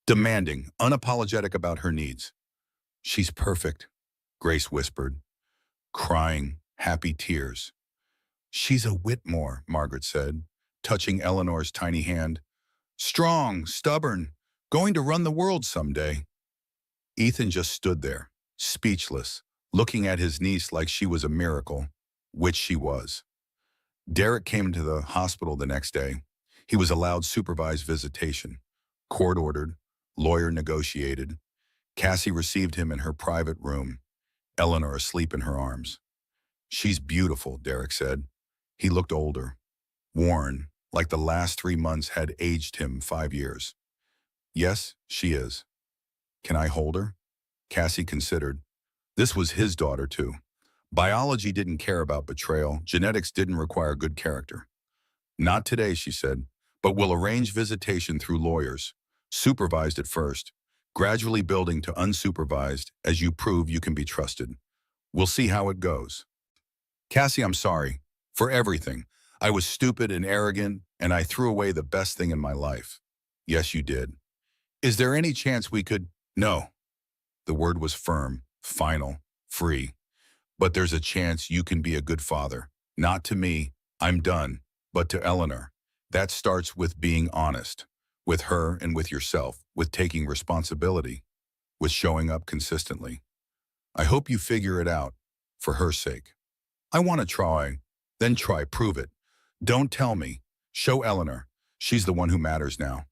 demanding, unapologetic about her needs. She's perfect, Grace whispered, crying, happy tears. She's a Whitmore, Margaret said, touching Eleanor's tiny hand. Strong, stubborn, going to run the world someday. Ethan just stood there, speechless, looking at his niece like she was a miracle, which she was. Derek came to the hospital the next day. He was allowed supervised visitation. Court-ordered, lawyer negotiated. Cassie received him in her private room, Eleanor asleep in her arms. She's beautiful, Derek said. He looked older, worn, like the last 3 months had aged him 5 years. Yes, she is. Can I hold her? Cassie considered. This was his daughter, too. Biology didn't care about betrayal. Genetics didn't require good character. Not today, she said, but we'll arrange visitation through lawyers, supervised at first, gradually building to unsupervised as you prove you can be trusted. We'll see how it goes. Cassie, I'm sorry. For everything. I was stupid and arrogant, and I threw away the best thing in my life. Yes, you did. Is there any chance we could? No. The word was firm, final, free. But there's a chance you can be a good father. Not to me, I'm done, but to Eleanor. That starts with being honest, with her and with yourself, with taking responsibility, with showing up consistently. I hope you figure it out, for her sake. I want to try, then try, prove it. Don't tell me. Show Eleanor. She's the one who matters now.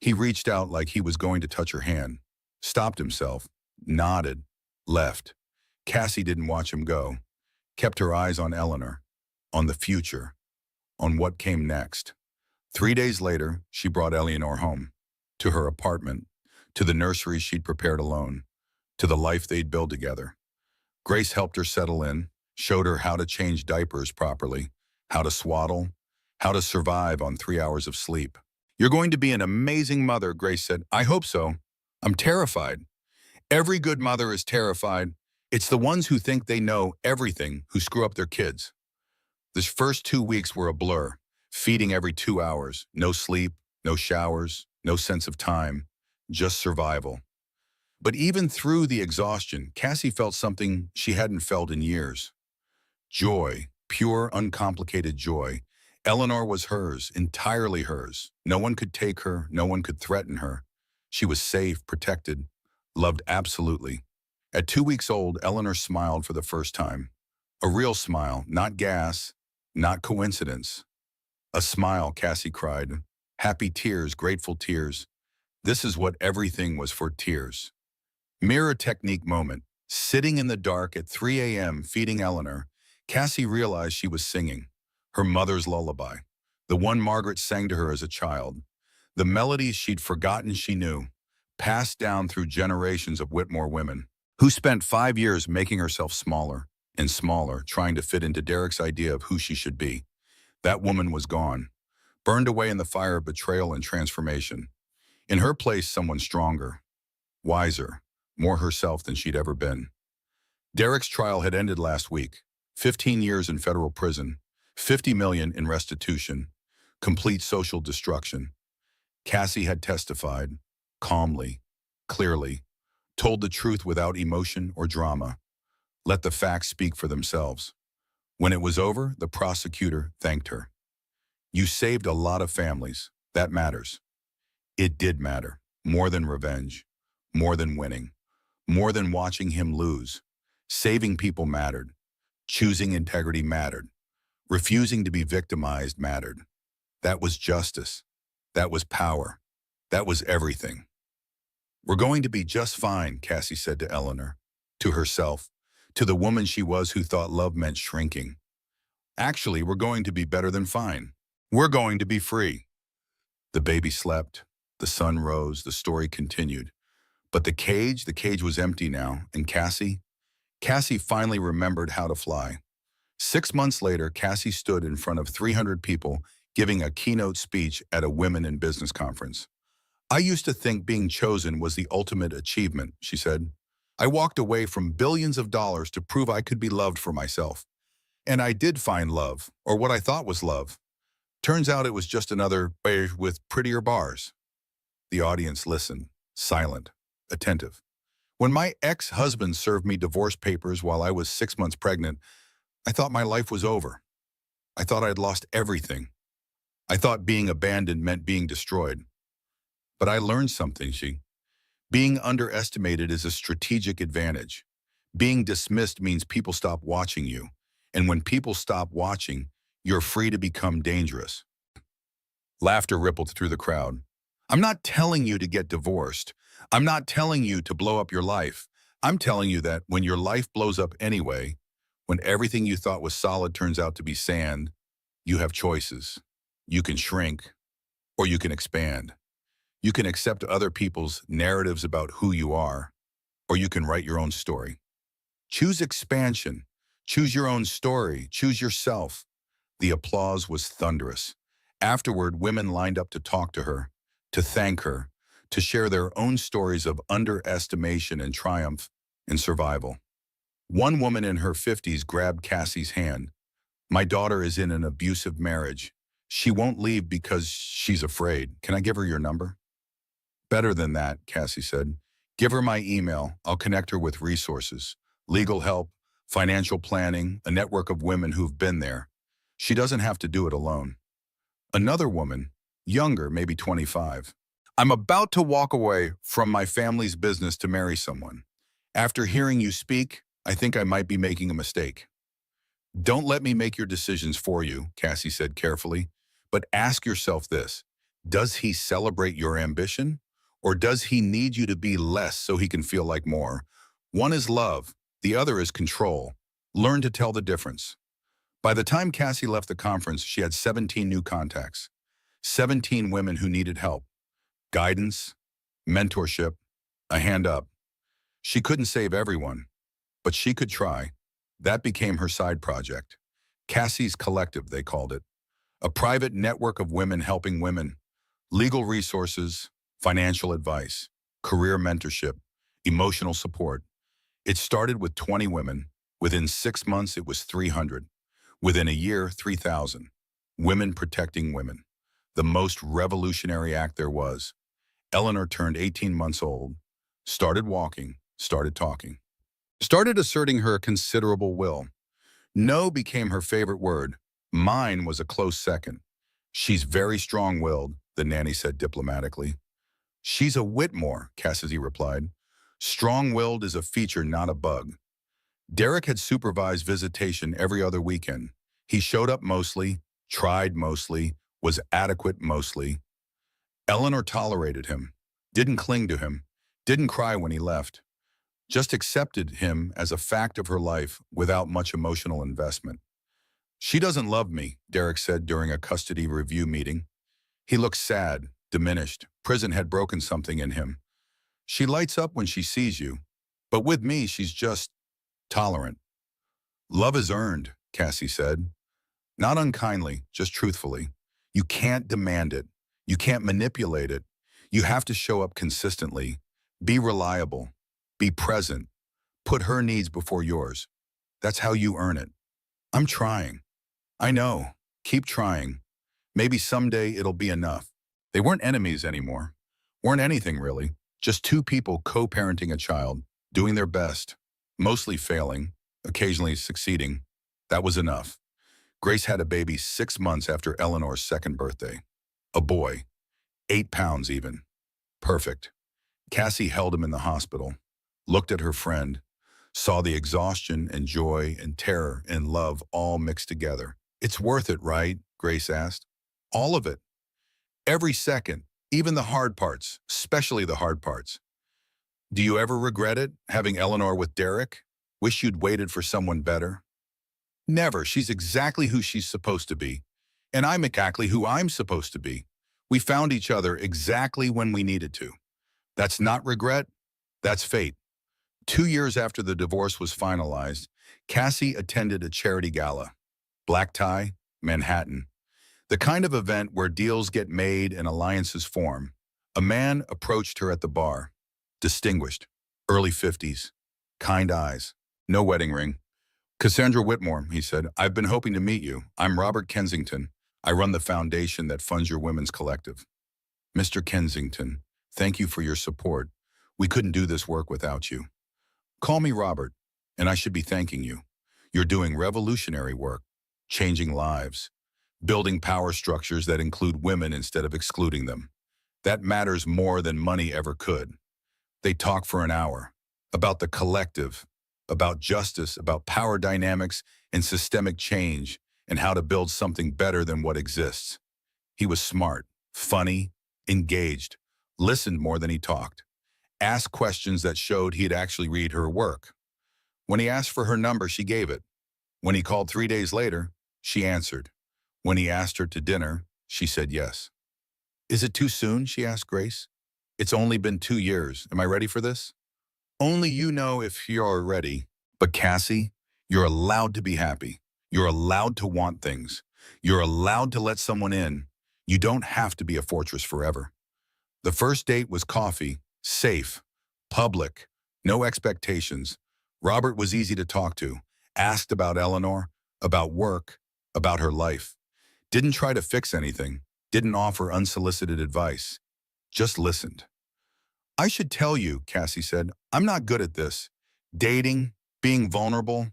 He reached out like he was going to touch her hand, stopped himself, nodded, left. Cassie didn't watch him go, kept her eyes on Eleanor, on the future, on what came next. 3 days later, she brought Eleanor home, to her apartment, to the nursery she'd prepared alone, to the life they'd built together. Grace helped her settle in, showed her how to change diapers properly, how to swaddle, how to survive on 3 hours of sleep. You're going to be an amazing mother, Grace said. I hope so. I'm terrified. Every good mother is terrified. It's the ones who think they know everything who screw up their kids. The first 2 weeks were a blur, feeding every 2 hours, no sleep, no showers, no sense of time, just survival. But even through the exhaustion, Cassie felt something she hadn't felt in years. Joy, pure, uncomplicated joy. Eleanor was hers, entirely hers. No one could take her, no one could threaten her. She was safe, protected, loved absolutely. At 2 weeks old, Eleanor smiled for the first time. A real smile, not gas, not coincidence. A smile, Cassie cried. Happy tears, grateful tears. This is what everything was for, tears. Mirror technique moment. Sitting in the dark at 3 a.m. feeding Eleanor, Cassie realized she was singing. Her mother's lullaby. The one Margaret sang to her as a child. The melodies she'd forgotten she knew, passed down through generations of Whitmore women, who spent 5 years making herself smaller and smaller, trying to fit into Derek's idea of who she should be. That woman was gone, burned away in the fire of betrayal and transformation. In her place, someone stronger, wiser, more herself than she'd ever been. Derek's trial had ended last week. 15 years in federal prison, 50 million in restitution, complete social destruction. Cassie had testified, calmly, clearly, told the truth without emotion or drama. Let the facts speak for themselves. When it was over, the prosecutor thanked her. You saved a lot of families. That matters. It did matter. More than revenge. More than winning. More than watching him lose. Saving people mattered. Choosing integrity mattered. Refusing to be victimized mattered. That was justice. That was power. That was everything. We're going to be just fine, Cassie said to Eleanor, to herself, to the woman she was who thought love meant shrinking. Actually, we're going to be better than fine. We're going to be free. The baby slept. The sun rose. The story continued. But the cage was empty now, and Cassie finally remembered how to fly. 6 months later, Cassie stood in front of 300 people giving a keynote speech at a women in business conference. I used to think being chosen was the ultimate achievement, she said. I walked away from billions of dollars to prove I could be loved for myself. And I did find love, or what I thought was love. Turns out it was just another beige with prettier bars. The audience listened, silent, attentive. When my ex-husband served me divorce papers while I was 6 months pregnant, I thought my life was over. I thought I'd lost everything. I thought being abandoned meant being destroyed. But I learned something, being underestimated is a strategic advantage. Being dismissed means people stop watching you. And when people stop watching, you're free to become dangerous. Laughter rippled through the crowd. I'm not telling you to get divorced. I'm not telling you to blow up your life. I'm telling you that when your life blows up anyway, when everything you thought was solid turns out to be sand, you have choices. You can shrink, or you can expand. You can accept other people's narratives about who you are, or you can write your own story. Choose expansion. Choose your own story. Choose yourself. The applause was thunderous. Afterward, women lined up to talk to her, to thank her, to share their own stories of underestimation and triumph and survival. One woman in her 50s grabbed Cassie's hand. My daughter is in an abusive marriage. She won't leave because she's afraid. Can I give her your number? Better than that, Cassie said. Give her my email. I'll connect her with resources, legal help, financial planning, a network of women who've been there. She doesn't have to do it alone. Another woman, younger, maybe 25. I'm about to walk away from my family's business to marry someone. After hearing you speak, I think I might be making a mistake. Don't let me make your decisions for you, Cassie said carefully, but ask yourself this. Does he celebrate your ambition? Or does he need you to be less so he can feel like more? One is love, the other is control. Learn to tell the difference. By the time Cassie left the conference, she had 17 new contacts, 17 women who needed help, guidance, mentorship, a hand up. She couldn't save everyone, but she could try. That became her side project. Cassie's Collective, they called it. a private network of women helping women, legal resources, financial advice, career mentorship, emotional support. It started with 20 women. Within 6 months, it was 300. Within a year, 3,000. Women protecting women. The most revolutionary act there was. Eleanor turned 18 months old, started walking, started talking, started asserting her considerable will. No became her favorite word. Mine was a close second. She's very strong-willed, the nanny said diplomatically. She's a Whitmore, Cassidy replied. Strong-willed is a feature, not a bug. Derek had supervised visitation every other weekend. He showed up mostly, tried mostly, was adequate mostly. Eleanor tolerated him, didn't cling to him, didn't cry when he left, just accepted him as a fact of her life without much emotional investment. She doesn't love me, Derek said during a custody review meeting. He looked sad, diminished. Prison had broken something in him. She lights up when she sees you, but with me, she's just tolerant. Love is earned, Cassie said. Not unkindly, just truthfully. You can't demand it. You can't manipulate it. You have to show up consistently. Be reliable. Be present. Put her needs before yours. That's how you earn it. I'm trying. I know. Keep trying. Maybe someday it'll be enough. They weren't enemies anymore. Weren't anything really. Just two people co-parenting a child, doing their best, mostly failing, occasionally succeeding. That was enough. Grace had a baby 6 months after Eleanor's second birthday. A boy, 8 pounds even. Perfect. Cassie held him in the hospital, looked at her friend, saw the exhaustion and joy and terror and love all mixed together. It's worth it, right? Grace asked. All of it. Every second, even the hard parts, especially the hard parts. Do you ever regret it, having Eleanor with Derek? Wish you'd waited for someone better? Never. She's exactly who she's supposed to be. And I'm exactly who I'm supposed to be. We found each other exactly when we needed to. That's not regret. That's fate. 2 years after the divorce was finalized, Cassie attended a charity gala. Black tie, Manhattan. The kind of event where deals get made and alliances form. A man approached her at the bar. Distinguished. Early 50s. Kind eyes. No wedding ring. Cassandra Whitmore, he said, I've been hoping to meet you. I'm Robert Kensington. I run the foundation that funds your women's collective. Mr. Kensington, thank you for your support. We couldn't do this work without you. Call me Robert, and I should be thanking you. You're doing revolutionary work, changing lives, building power structures that include women instead of excluding them. That matters more than money ever could. They talk for an hour about the collective, about justice, about power dynamics and systemic change, and how to build something better than what exists. He was smart, funny, engaged, listened more than he talked, asked questions that showed he'd actually read her work. When he asked for her number, she gave it. When he called 3 days later, she answered. When he asked her to dinner, she said yes. Is it too soon? She asked Grace. It's only been 2 years. Am I ready for this? Only you know if you're ready. But Cassie, you're allowed to be happy. You're allowed to want things. You're allowed to let someone in. You don't have to be a fortress forever. The first date was coffee, safe, public, no expectations. Robert was easy to talk to, asked about Eleanor, about work, about her life. Didn't try to fix anything, didn't offer unsolicited advice, just listened. I should tell you, Cassie said, I'm not good at this. Dating, being vulnerable,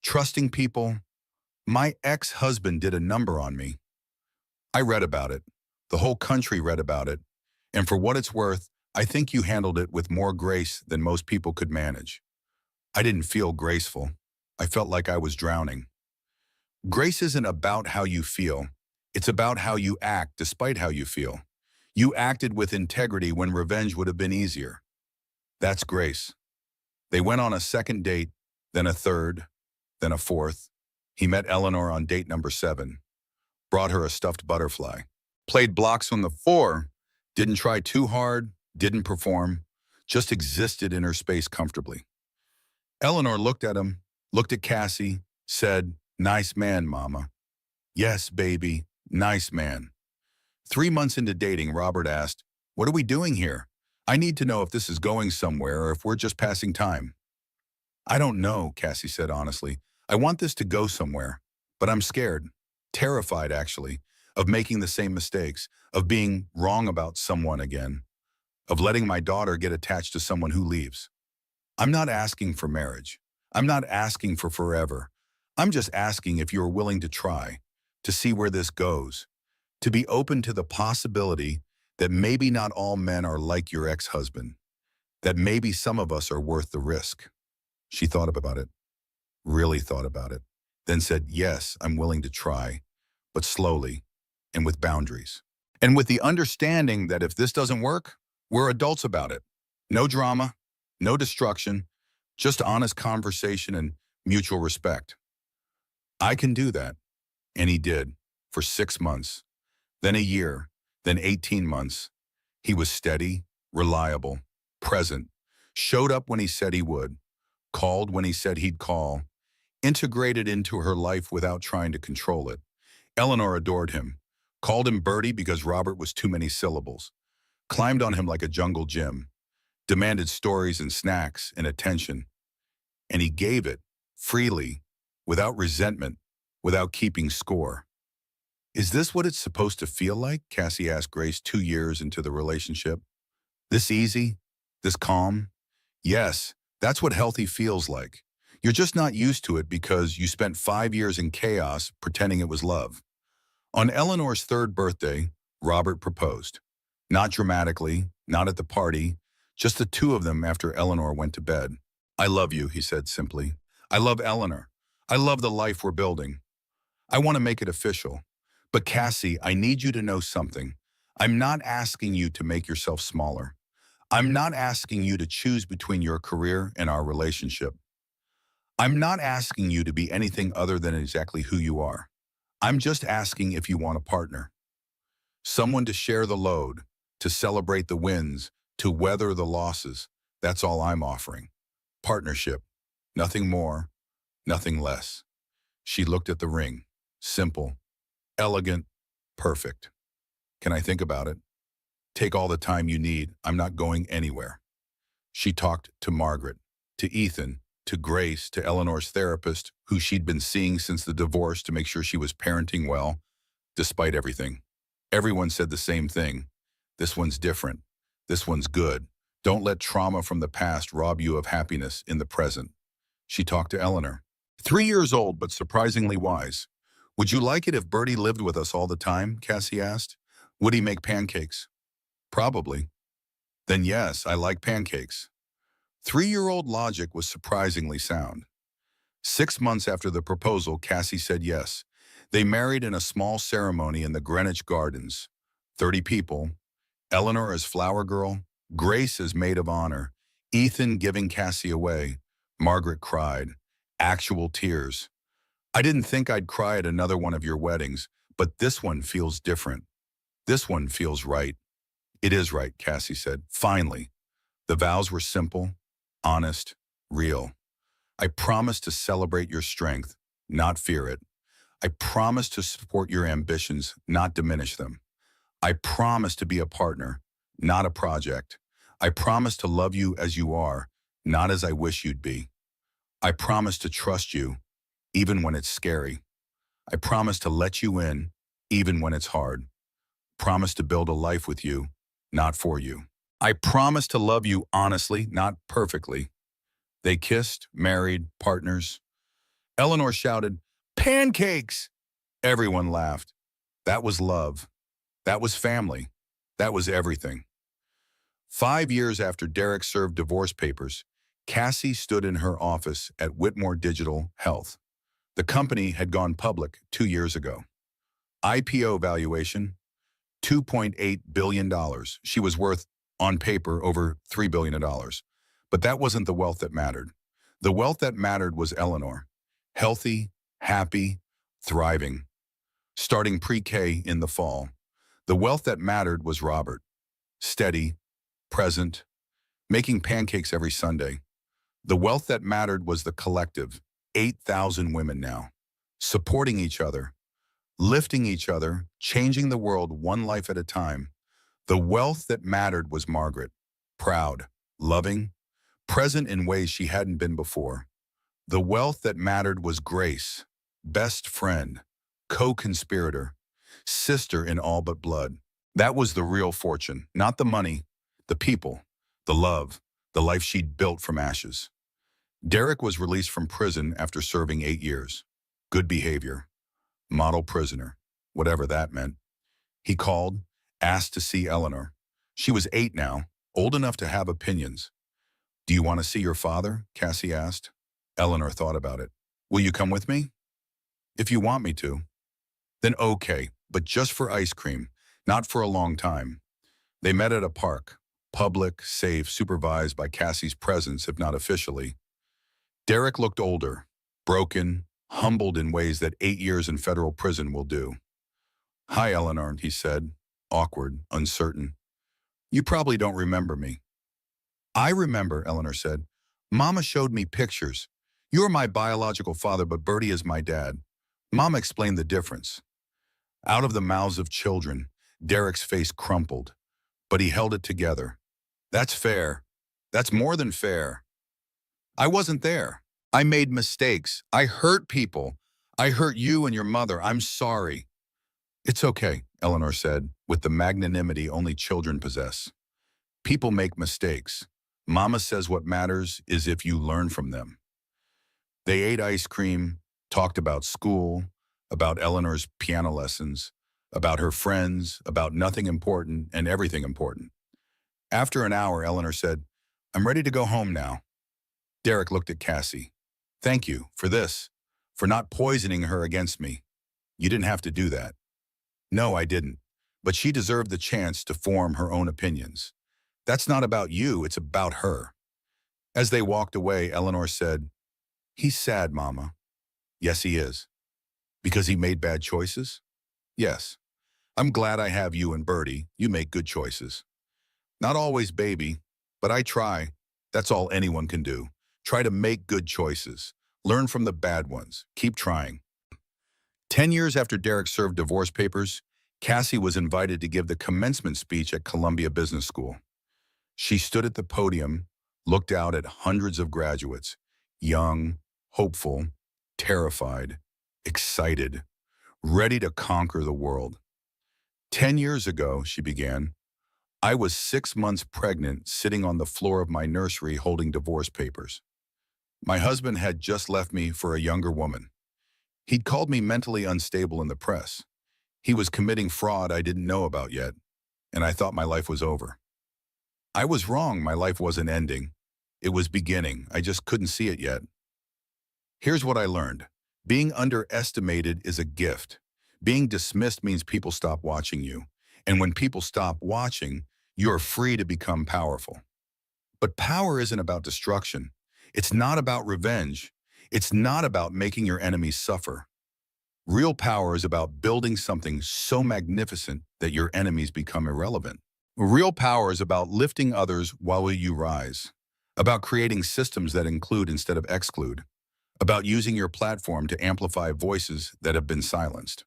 trusting people. My ex-husband did a number on me. I read about it. The whole country read about it. And for what it's worth, I think you handled it with more grace than most people could manage. I didn't feel graceful. I felt like I was drowning. Grace isn't about how you feel. It's about how you act despite how you feel. You acted with integrity when revenge would have been easier. That's grace. They went on a second date, then a third, then a fourth. He met Eleanor on date number 7, brought her a stuffed butterfly, played blocks on the floor, didn't try too hard, didn't perform, just existed in her space comfortably. Eleanor looked at him, looked at Cassie, said, nice man, Mama. Yes, baby, Nice man. 3 months into dating, Robert asked, "What are we doing here? I need to know if this is going somewhere or if we're just passing time." "I don't know," Cassie said honestly. "I want this to go somewhere, but I'm scared, terrified actually, of making the same mistakes, of being wrong about someone again, of letting my daughter get attached to someone who leaves. I'm not asking for marriage. I'm not asking for forever. I'm just asking if you're willing to try, to see where this goes, to be open to the possibility that maybe not all men are like your ex-husband, that maybe some of us are worth the risk." She thought about it, really thought about it, then said, "Yes, I'm willing to try, but slowly and with boundaries. And with the understanding that if this doesn't work, we're adults about it. No drama, no destruction, just honest conversation and mutual respect." I can do that. And he did, for 6 months, then a year, then 18 months. He was steady, reliable, present, showed up when he said he would, called when he said he'd call, integrated into her life without trying to control it. Eleanor adored him, called him Bertie because Robert was too many syllables, climbed on him like a jungle gym, demanded stories and snacks and attention, and he gave it freely, without resentment, without keeping score. "Is this what it's supposed to feel like?" Cassie asked Grace 2 years into the relationship. "This easy? This calm?" "Yes, that's what healthy feels like. You're just not used to it because you spent 5 years in chaos pretending it was love." On Eleanor's third birthday, Robert proposed. Not dramatically, not at the party, just the two of them after Eleanor went to bed. "I love you," he said simply. "I love Eleanor. I love the life we're building. I want to make it official. But Cassie, I need you to know something. I'm not asking you to make yourself smaller. I'm not asking you to choose between your career and our relationship. I'm not asking you to be anything other than exactly who you are. I'm just asking if you want a partner. Someone to share the load, to celebrate the wins, to weather the losses. That's all I'm offering. Partnership. Nothing more, nothing less." She looked at the ring. Simple, elegant, perfect. "Can I think about it?" "Take all the time you need. I'm not going anywhere." She talked to Margaret, to Ethan, to Grace, to Eleanor's therapist, who she'd been seeing since the divorce to make sure she was parenting well, despite everything. Everyone said the same thing. This one's different. This one's good. Don't let trauma from the past rob you of happiness in the present. She talked to Eleanor. 3 years old, but surprisingly wise. "Would you like it if Bertie lived with us all the time?" Cassie asked. "Would he make pancakes?" "Probably." "Then yes, I like pancakes." 3-year-old logic was surprisingly sound. 6 months after the proposal, Cassie said yes. They married in a small ceremony in the Greenwich Gardens. 30 people, Eleanor as flower girl, Grace as maid of honor, Ethan giving Cassie away. Margaret cried. Actual tears. "I didn't think I'd cry at another one of your weddings, but this one feels different. This one feels right." "It is right," Cassie said. "Finally." The vows were simple, honest, real. "I promise to celebrate your strength, not fear it. I promise to support your ambitions, not diminish them. I promise to be a partner, not a project. I promise to love you as you are, not as I wish you'd be. I promise to trust you, even when it's scary. I promise to let you in, even when it's hard. Promise to build a life with you, not for you. I promise to love you honestly, not perfectly." They kissed, married, partners. Eleanor shouted, "Pancakes!" Everyone laughed. That was love. That was family. That was everything. 5 years after Derek served divorce papers, Cassie stood in her office at Whitmore Digital Health. The company had gone public 2 years ago. IPO valuation, $2.8 billion. She was worth, on paper, over $3 billion. But that wasn't the wealth that mattered. The wealth that mattered was Eleanor. Healthy, happy, thriving. Starting pre-K in the fall. The wealth that mattered was Robert. Steady, present, making pancakes every Sunday. The wealth that mattered was the collective, 8,000 women now, supporting each other, lifting each other, changing the world one life at a time. The wealth that mattered was Margaret, proud, loving, present in ways she hadn't been before. The wealth that mattered was Grace, best friend, co-conspirator, sister in all but blood. That was the real fortune, not the money, the people, the love, the life she'd built from ashes. Derek was released from prison after serving 8 years. Good behavior, model prisoner, whatever that meant. He called, asked to see Eleanor. She was 8 now, old enough to have opinions. "Do you want to see your father?" Cassie asked. Eleanor thought about it. "Will you come with me?" "If you want me to." "Then okay, but just for ice cream, not for a long time." They met at a park, public, safe, supervised by Cassie's presence, if not officially. Derek looked older, broken, humbled in ways that 8 years in federal prison will do. "Hi, Eleanor," he said, awkward, uncertain. "You probably don't remember me." "I remember," Eleanor said. "Mama showed me pictures. You're my biological father, but Bertie is my dad." Mama explained the difference. Out of the mouths of children, Derek's face crumpled, but he held it together. "That's fair. That's more than fair. I wasn't there. I made mistakes. I hurt people. I hurt you and your mother. I'm sorry." "It's okay," Eleanor said, with the magnanimity only children possess. "People make mistakes. Mama says what matters is if you learn from them." They ate ice cream, talked about school, about Eleanor's piano lessons, about her friends, about nothing important and everything important. After an hour, Eleanor said, "I'm ready to go home now." Derek looked at Cassie. "Thank you for this, for not poisoning her against me. You didn't have to do that." "No, I didn't. But she deserved the chance to form her own opinions. That's not about you, it's about her." As they walked away, Eleanor said, "He's sad, Mama." "Yes, he is." "Because he made bad choices?" "Yes. I'm glad I have you and Bertie. You make good choices." "Not always, baby, but I try. That's all anyone can do. Try to make good choices. Learn from the bad ones. Keep trying." 10 years after Derek served divorce papers, Cassie was invited to give the commencement speech at Columbia Business School. She stood at the podium, looked out at hundreds of graduates, young, hopeful, terrified, excited, ready to conquer the world. "10 years ago," she began, "I was 6 months pregnant, sitting on the floor of my nursery holding divorce papers. My husband had just left me for a younger woman. He'd called me mentally unstable in the press. He was committing fraud I didn't know about yet, and I thought my life was over. I was wrong, my life wasn't ending. It was beginning, I just couldn't see it yet. Here's what I learned. Being underestimated is a gift. Being dismissed means people stop watching you. And when people stop watching, you're free to become powerful. But power isn't about destruction. It's not about revenge. It's not about making your enemies suffer. Real power is about building something so magnificent that your enemies become irrelevant. Real power is about lifting others while you rise, about creating systems that include instead of exclude, about using your platform to amplify voices that have been silenced.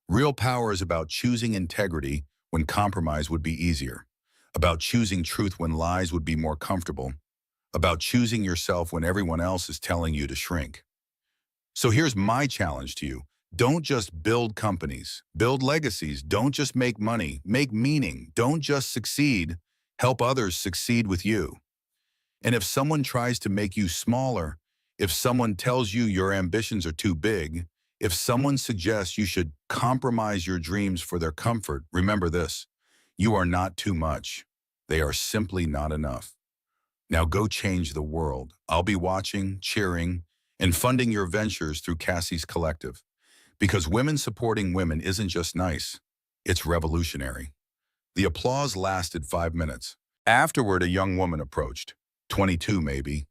Real power is about choosing integrity when compromise would be easier, about choosing truth when lies would be more comfortable, about choosing yourself when everyone else is telling you to shrink. So here's my challenge to you. Don't just build companies, build legacies. Don't just make money, make meaning. Don't just succeed, help others succeed with you. And if someone tries to make you smaller, if someone tells you your ambitions are too big, if someone suggests you should compromise your dreams for their comfort, remember this: you are not too much. They are simply not enough. Now go change the world. I'll be watching, cheering, and funding your ventures through Cassie's Collective. Because women supporting women isn't just nice, it's revolutionary. The applause lasted 5 minutes. Afterward, a young woman approached, 22 maybe,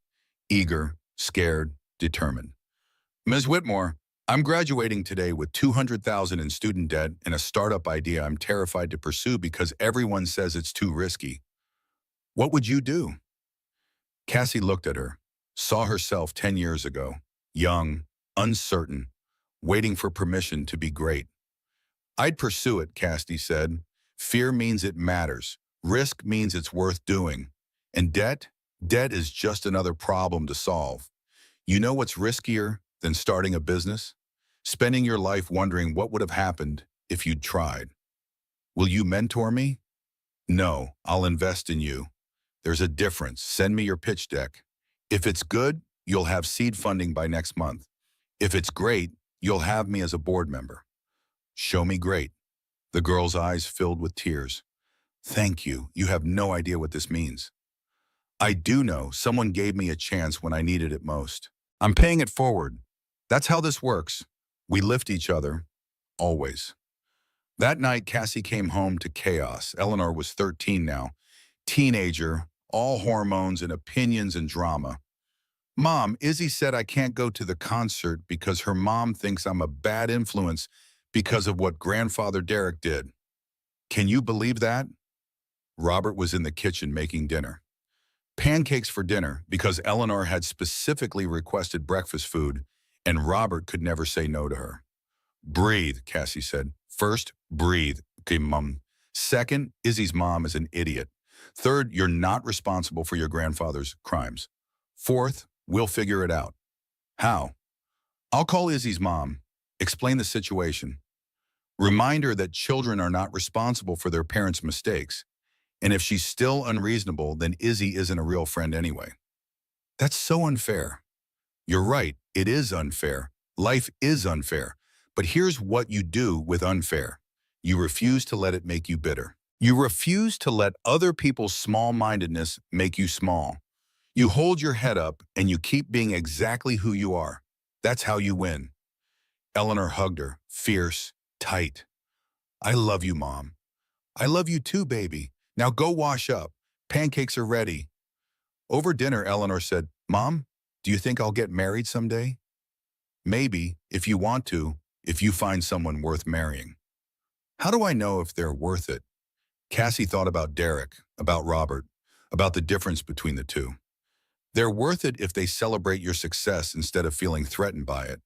eager, scared, determined. "Ms. Whitmore, I'm graduating today with 200,000 in student debt and a startup idea I'm terrified to pursue because everyone says it's too risky. What would you do?" Cassie looked at her, saw herself 10 years ago, young, uncertain, waiting for permission to be great. I'd pursue it, Cassidy said. Fear means it matters. Risk means it's worth doing. And debt? Debt is just another problem to solve. You know what's riskier than starting a business? Spending your life wondering what would have happened if you'd tried. Will you mentor me? No, I'll invest in you. There's a difference. Send me your pitch deck. If it's good, you'll have seed funding by next month. If it's great, you'll have me as a board member. Show me great. The girl's eyes filled with tears. Thank you. You have no idea what this means. I do know someone gave me a chance when I needed it most. I'm paying it forward. That's how this works. We lift each other, always. That night, Cassie came home to chaos. Eleanor was 13 now, teenager, all hormones and opinions and drama. Mom, Izzy said I can't go to the concert because her mom thinks I'm a bad influence because of what grandfather Derek did. Can you believe that? Robert was in the kitchen making dinner. Pancakes for dinner because Eleanor had specifically requested breakfast food and Robert could never say no to her. Breathe, Cassie said. First, breathe. Okay, Mom. Second, Izzy's mom is an idiot. Third, you're not responsible for your grandfather's crimes. Fourth, we'll figure it out. How? I'll call Izzy's mom, explain the situation. Remind her that children are not responsible for their parents' mistakes. And if she's still unreasonable, then Izzy isn't a real friend anyway. That's so unfair. You're right, it is unfair. Life is unfair. But here's what you do with unfair. You refuse to let it make you bitter. You refuse to let other people's small-mindedness make you small. You hold your head up and you keep being exactly who you are. That's how you win. Eleanor hugged her, fierce, tight. I love you, Mom. I love you too, baby. Now go wash up. Pancakes are ready. Over dinner, Eleanor said, Mom, do you think I'll get married someday? Maybe, if you want to, if you find someone worth marrying. How do I know if they're worth it? Cassie thought about Derek, about Robert, about the difference between the two. They're worth it if they celebrate your success instead of feeling threatened by it.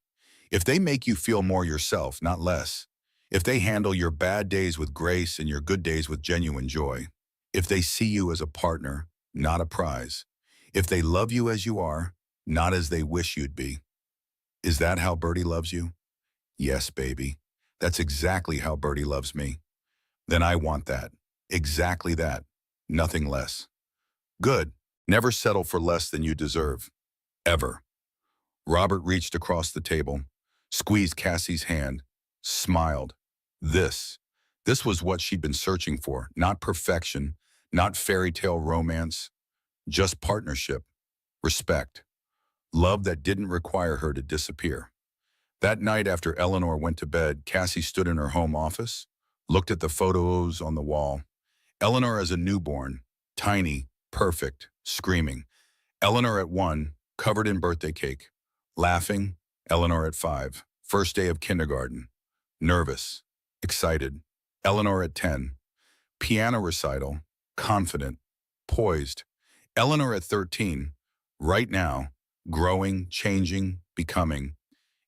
If they make you feel more yourself, not less. If they handle your bad days with grace and your good days with genuine joy. If they see you as a partner, not a prize. If they love you as you are, not as they wish you'd be. Is that how Bertie loves you? Yes, baby. That's exactly how Bertie loves me. Then I want that. Exactly that. Nothing less. Good. Never settle for less than you deserve. Ever. Robert reached across the table, squeezed Cassie's hand, smiled. This was what she'd been searching for. Not perfection, not fairy tale romance, just partnership, respect, love that didn't require her to disappear. That night after Eleanor went to bed, Cassie stood in her home office, looked at the photos on the wall. Eleanor as a newborn, tiny, perfect, screaming. Eleanor at 1, covered in birthday cake. Laughing, Eleanor at 5, first day of kindergarten. Nervous, excited. Eleanor at 10, piano recital, confident, poised. Eleanor at 13, right now, growing, changing, becoming.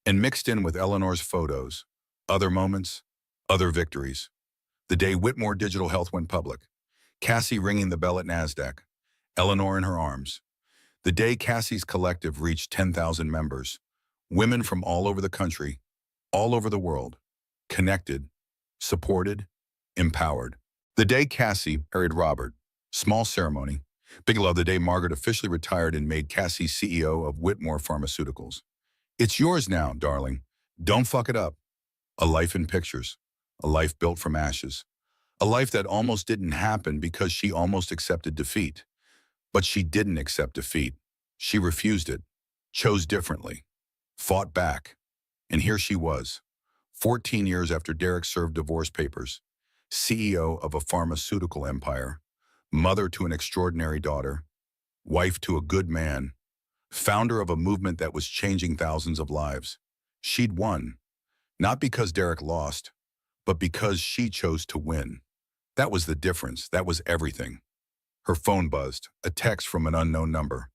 And mixed in with Eleanor's photos, other moments, other victories. The day Whitmore Digital Health went public. Cassie ringing the bell at NASDAQ. Eleanor in her arms. The day Cassie's collective reached 10,000 members. Women from all over the country, all over the world. Connected, supported, empowered. The day Cassie married Robert. Small ceremony. Big love the day Margaret officially retired and made Cassie CEO of Whitmore Pharmaceuticals. It's yours now, darling. Don't fuck it up. A life in pictures. A life built from ashes. A life that almost didn't happen because she almost accepted defeat. But she didn't accept defeat. She refused it, chose differently, fought back. And here she was, 14 years after Derek served divorce papers, CEO of a pharmaceutical empire, mother to an extraordinary daughter, wife to a good man, founder of a movement that was changing thousands of lives. She'd won, not because Derek lost, but because she chose to win. That was the difference. That was everything. Her phone buzzed, a text from an unknown number.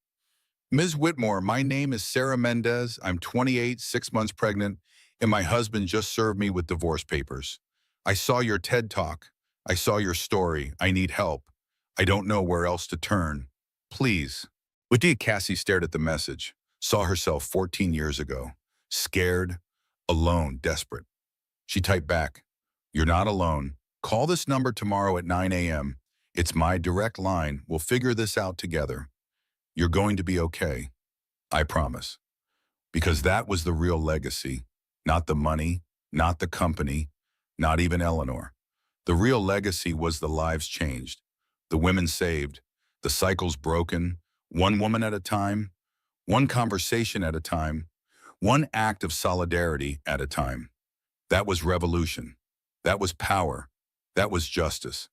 Ms. Whitmore, my name is Sarah Mendez. I'm 28, 6 months pregnant, and my husband just served me with divorce papers. I saw your TED Talk. I saw your story. I need help. I don't know where else to turn. Please. Lydia Cassie stared at the message, saw herself 14 years ago, scared, alone, desperate. She typed back, "You're not alone. Call this number tomorrow at 9 a.m. It's my direct line. We'll figure this out together. You're going to be okay. I promise." Because that was the real legacy. Not the money, not the company, not even Eleanor. The real legacy was the lives changed, the women saved, the cycles broken, one woman at a time, one conversation at a time, one act of solidarity at a time. That was revolution. That was power. That was justice.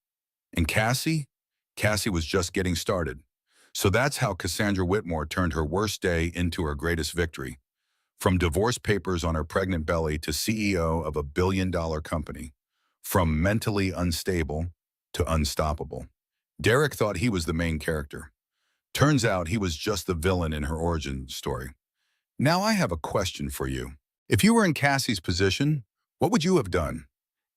And Cassie? Cassie was just getting started. So that's how Cassandra Whitmore turned her worst day into her greatest victory. From divorce papers on her pregnant belly to CEO of a billion-dollar company. From mentally unstable to unstoppable. Derek thought he was the main character. Turns out he was just the villain in her origin story. Now I have a question for you. If you were in Cassie's position, what would you have done?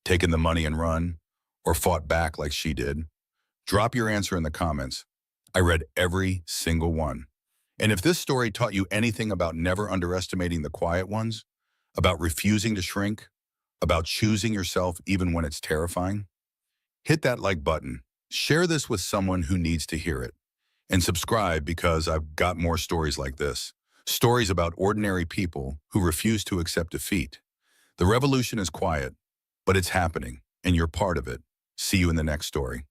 Taken the money and run? Or fought back like she did? Drop your answer in the comments. I read every single one. And if this story taught you anything about never underestimating the quiet ones, about refusing to shrink, about choosing yourself even when it's terrifying, hit that like button. Share this with someone who needs to hear it. And subscribe because I've got more stories like this. Stories about ordinary people who refuse to accept defeat. The revolution is quiet, but it's happening, and you're part of it. See you in the next story.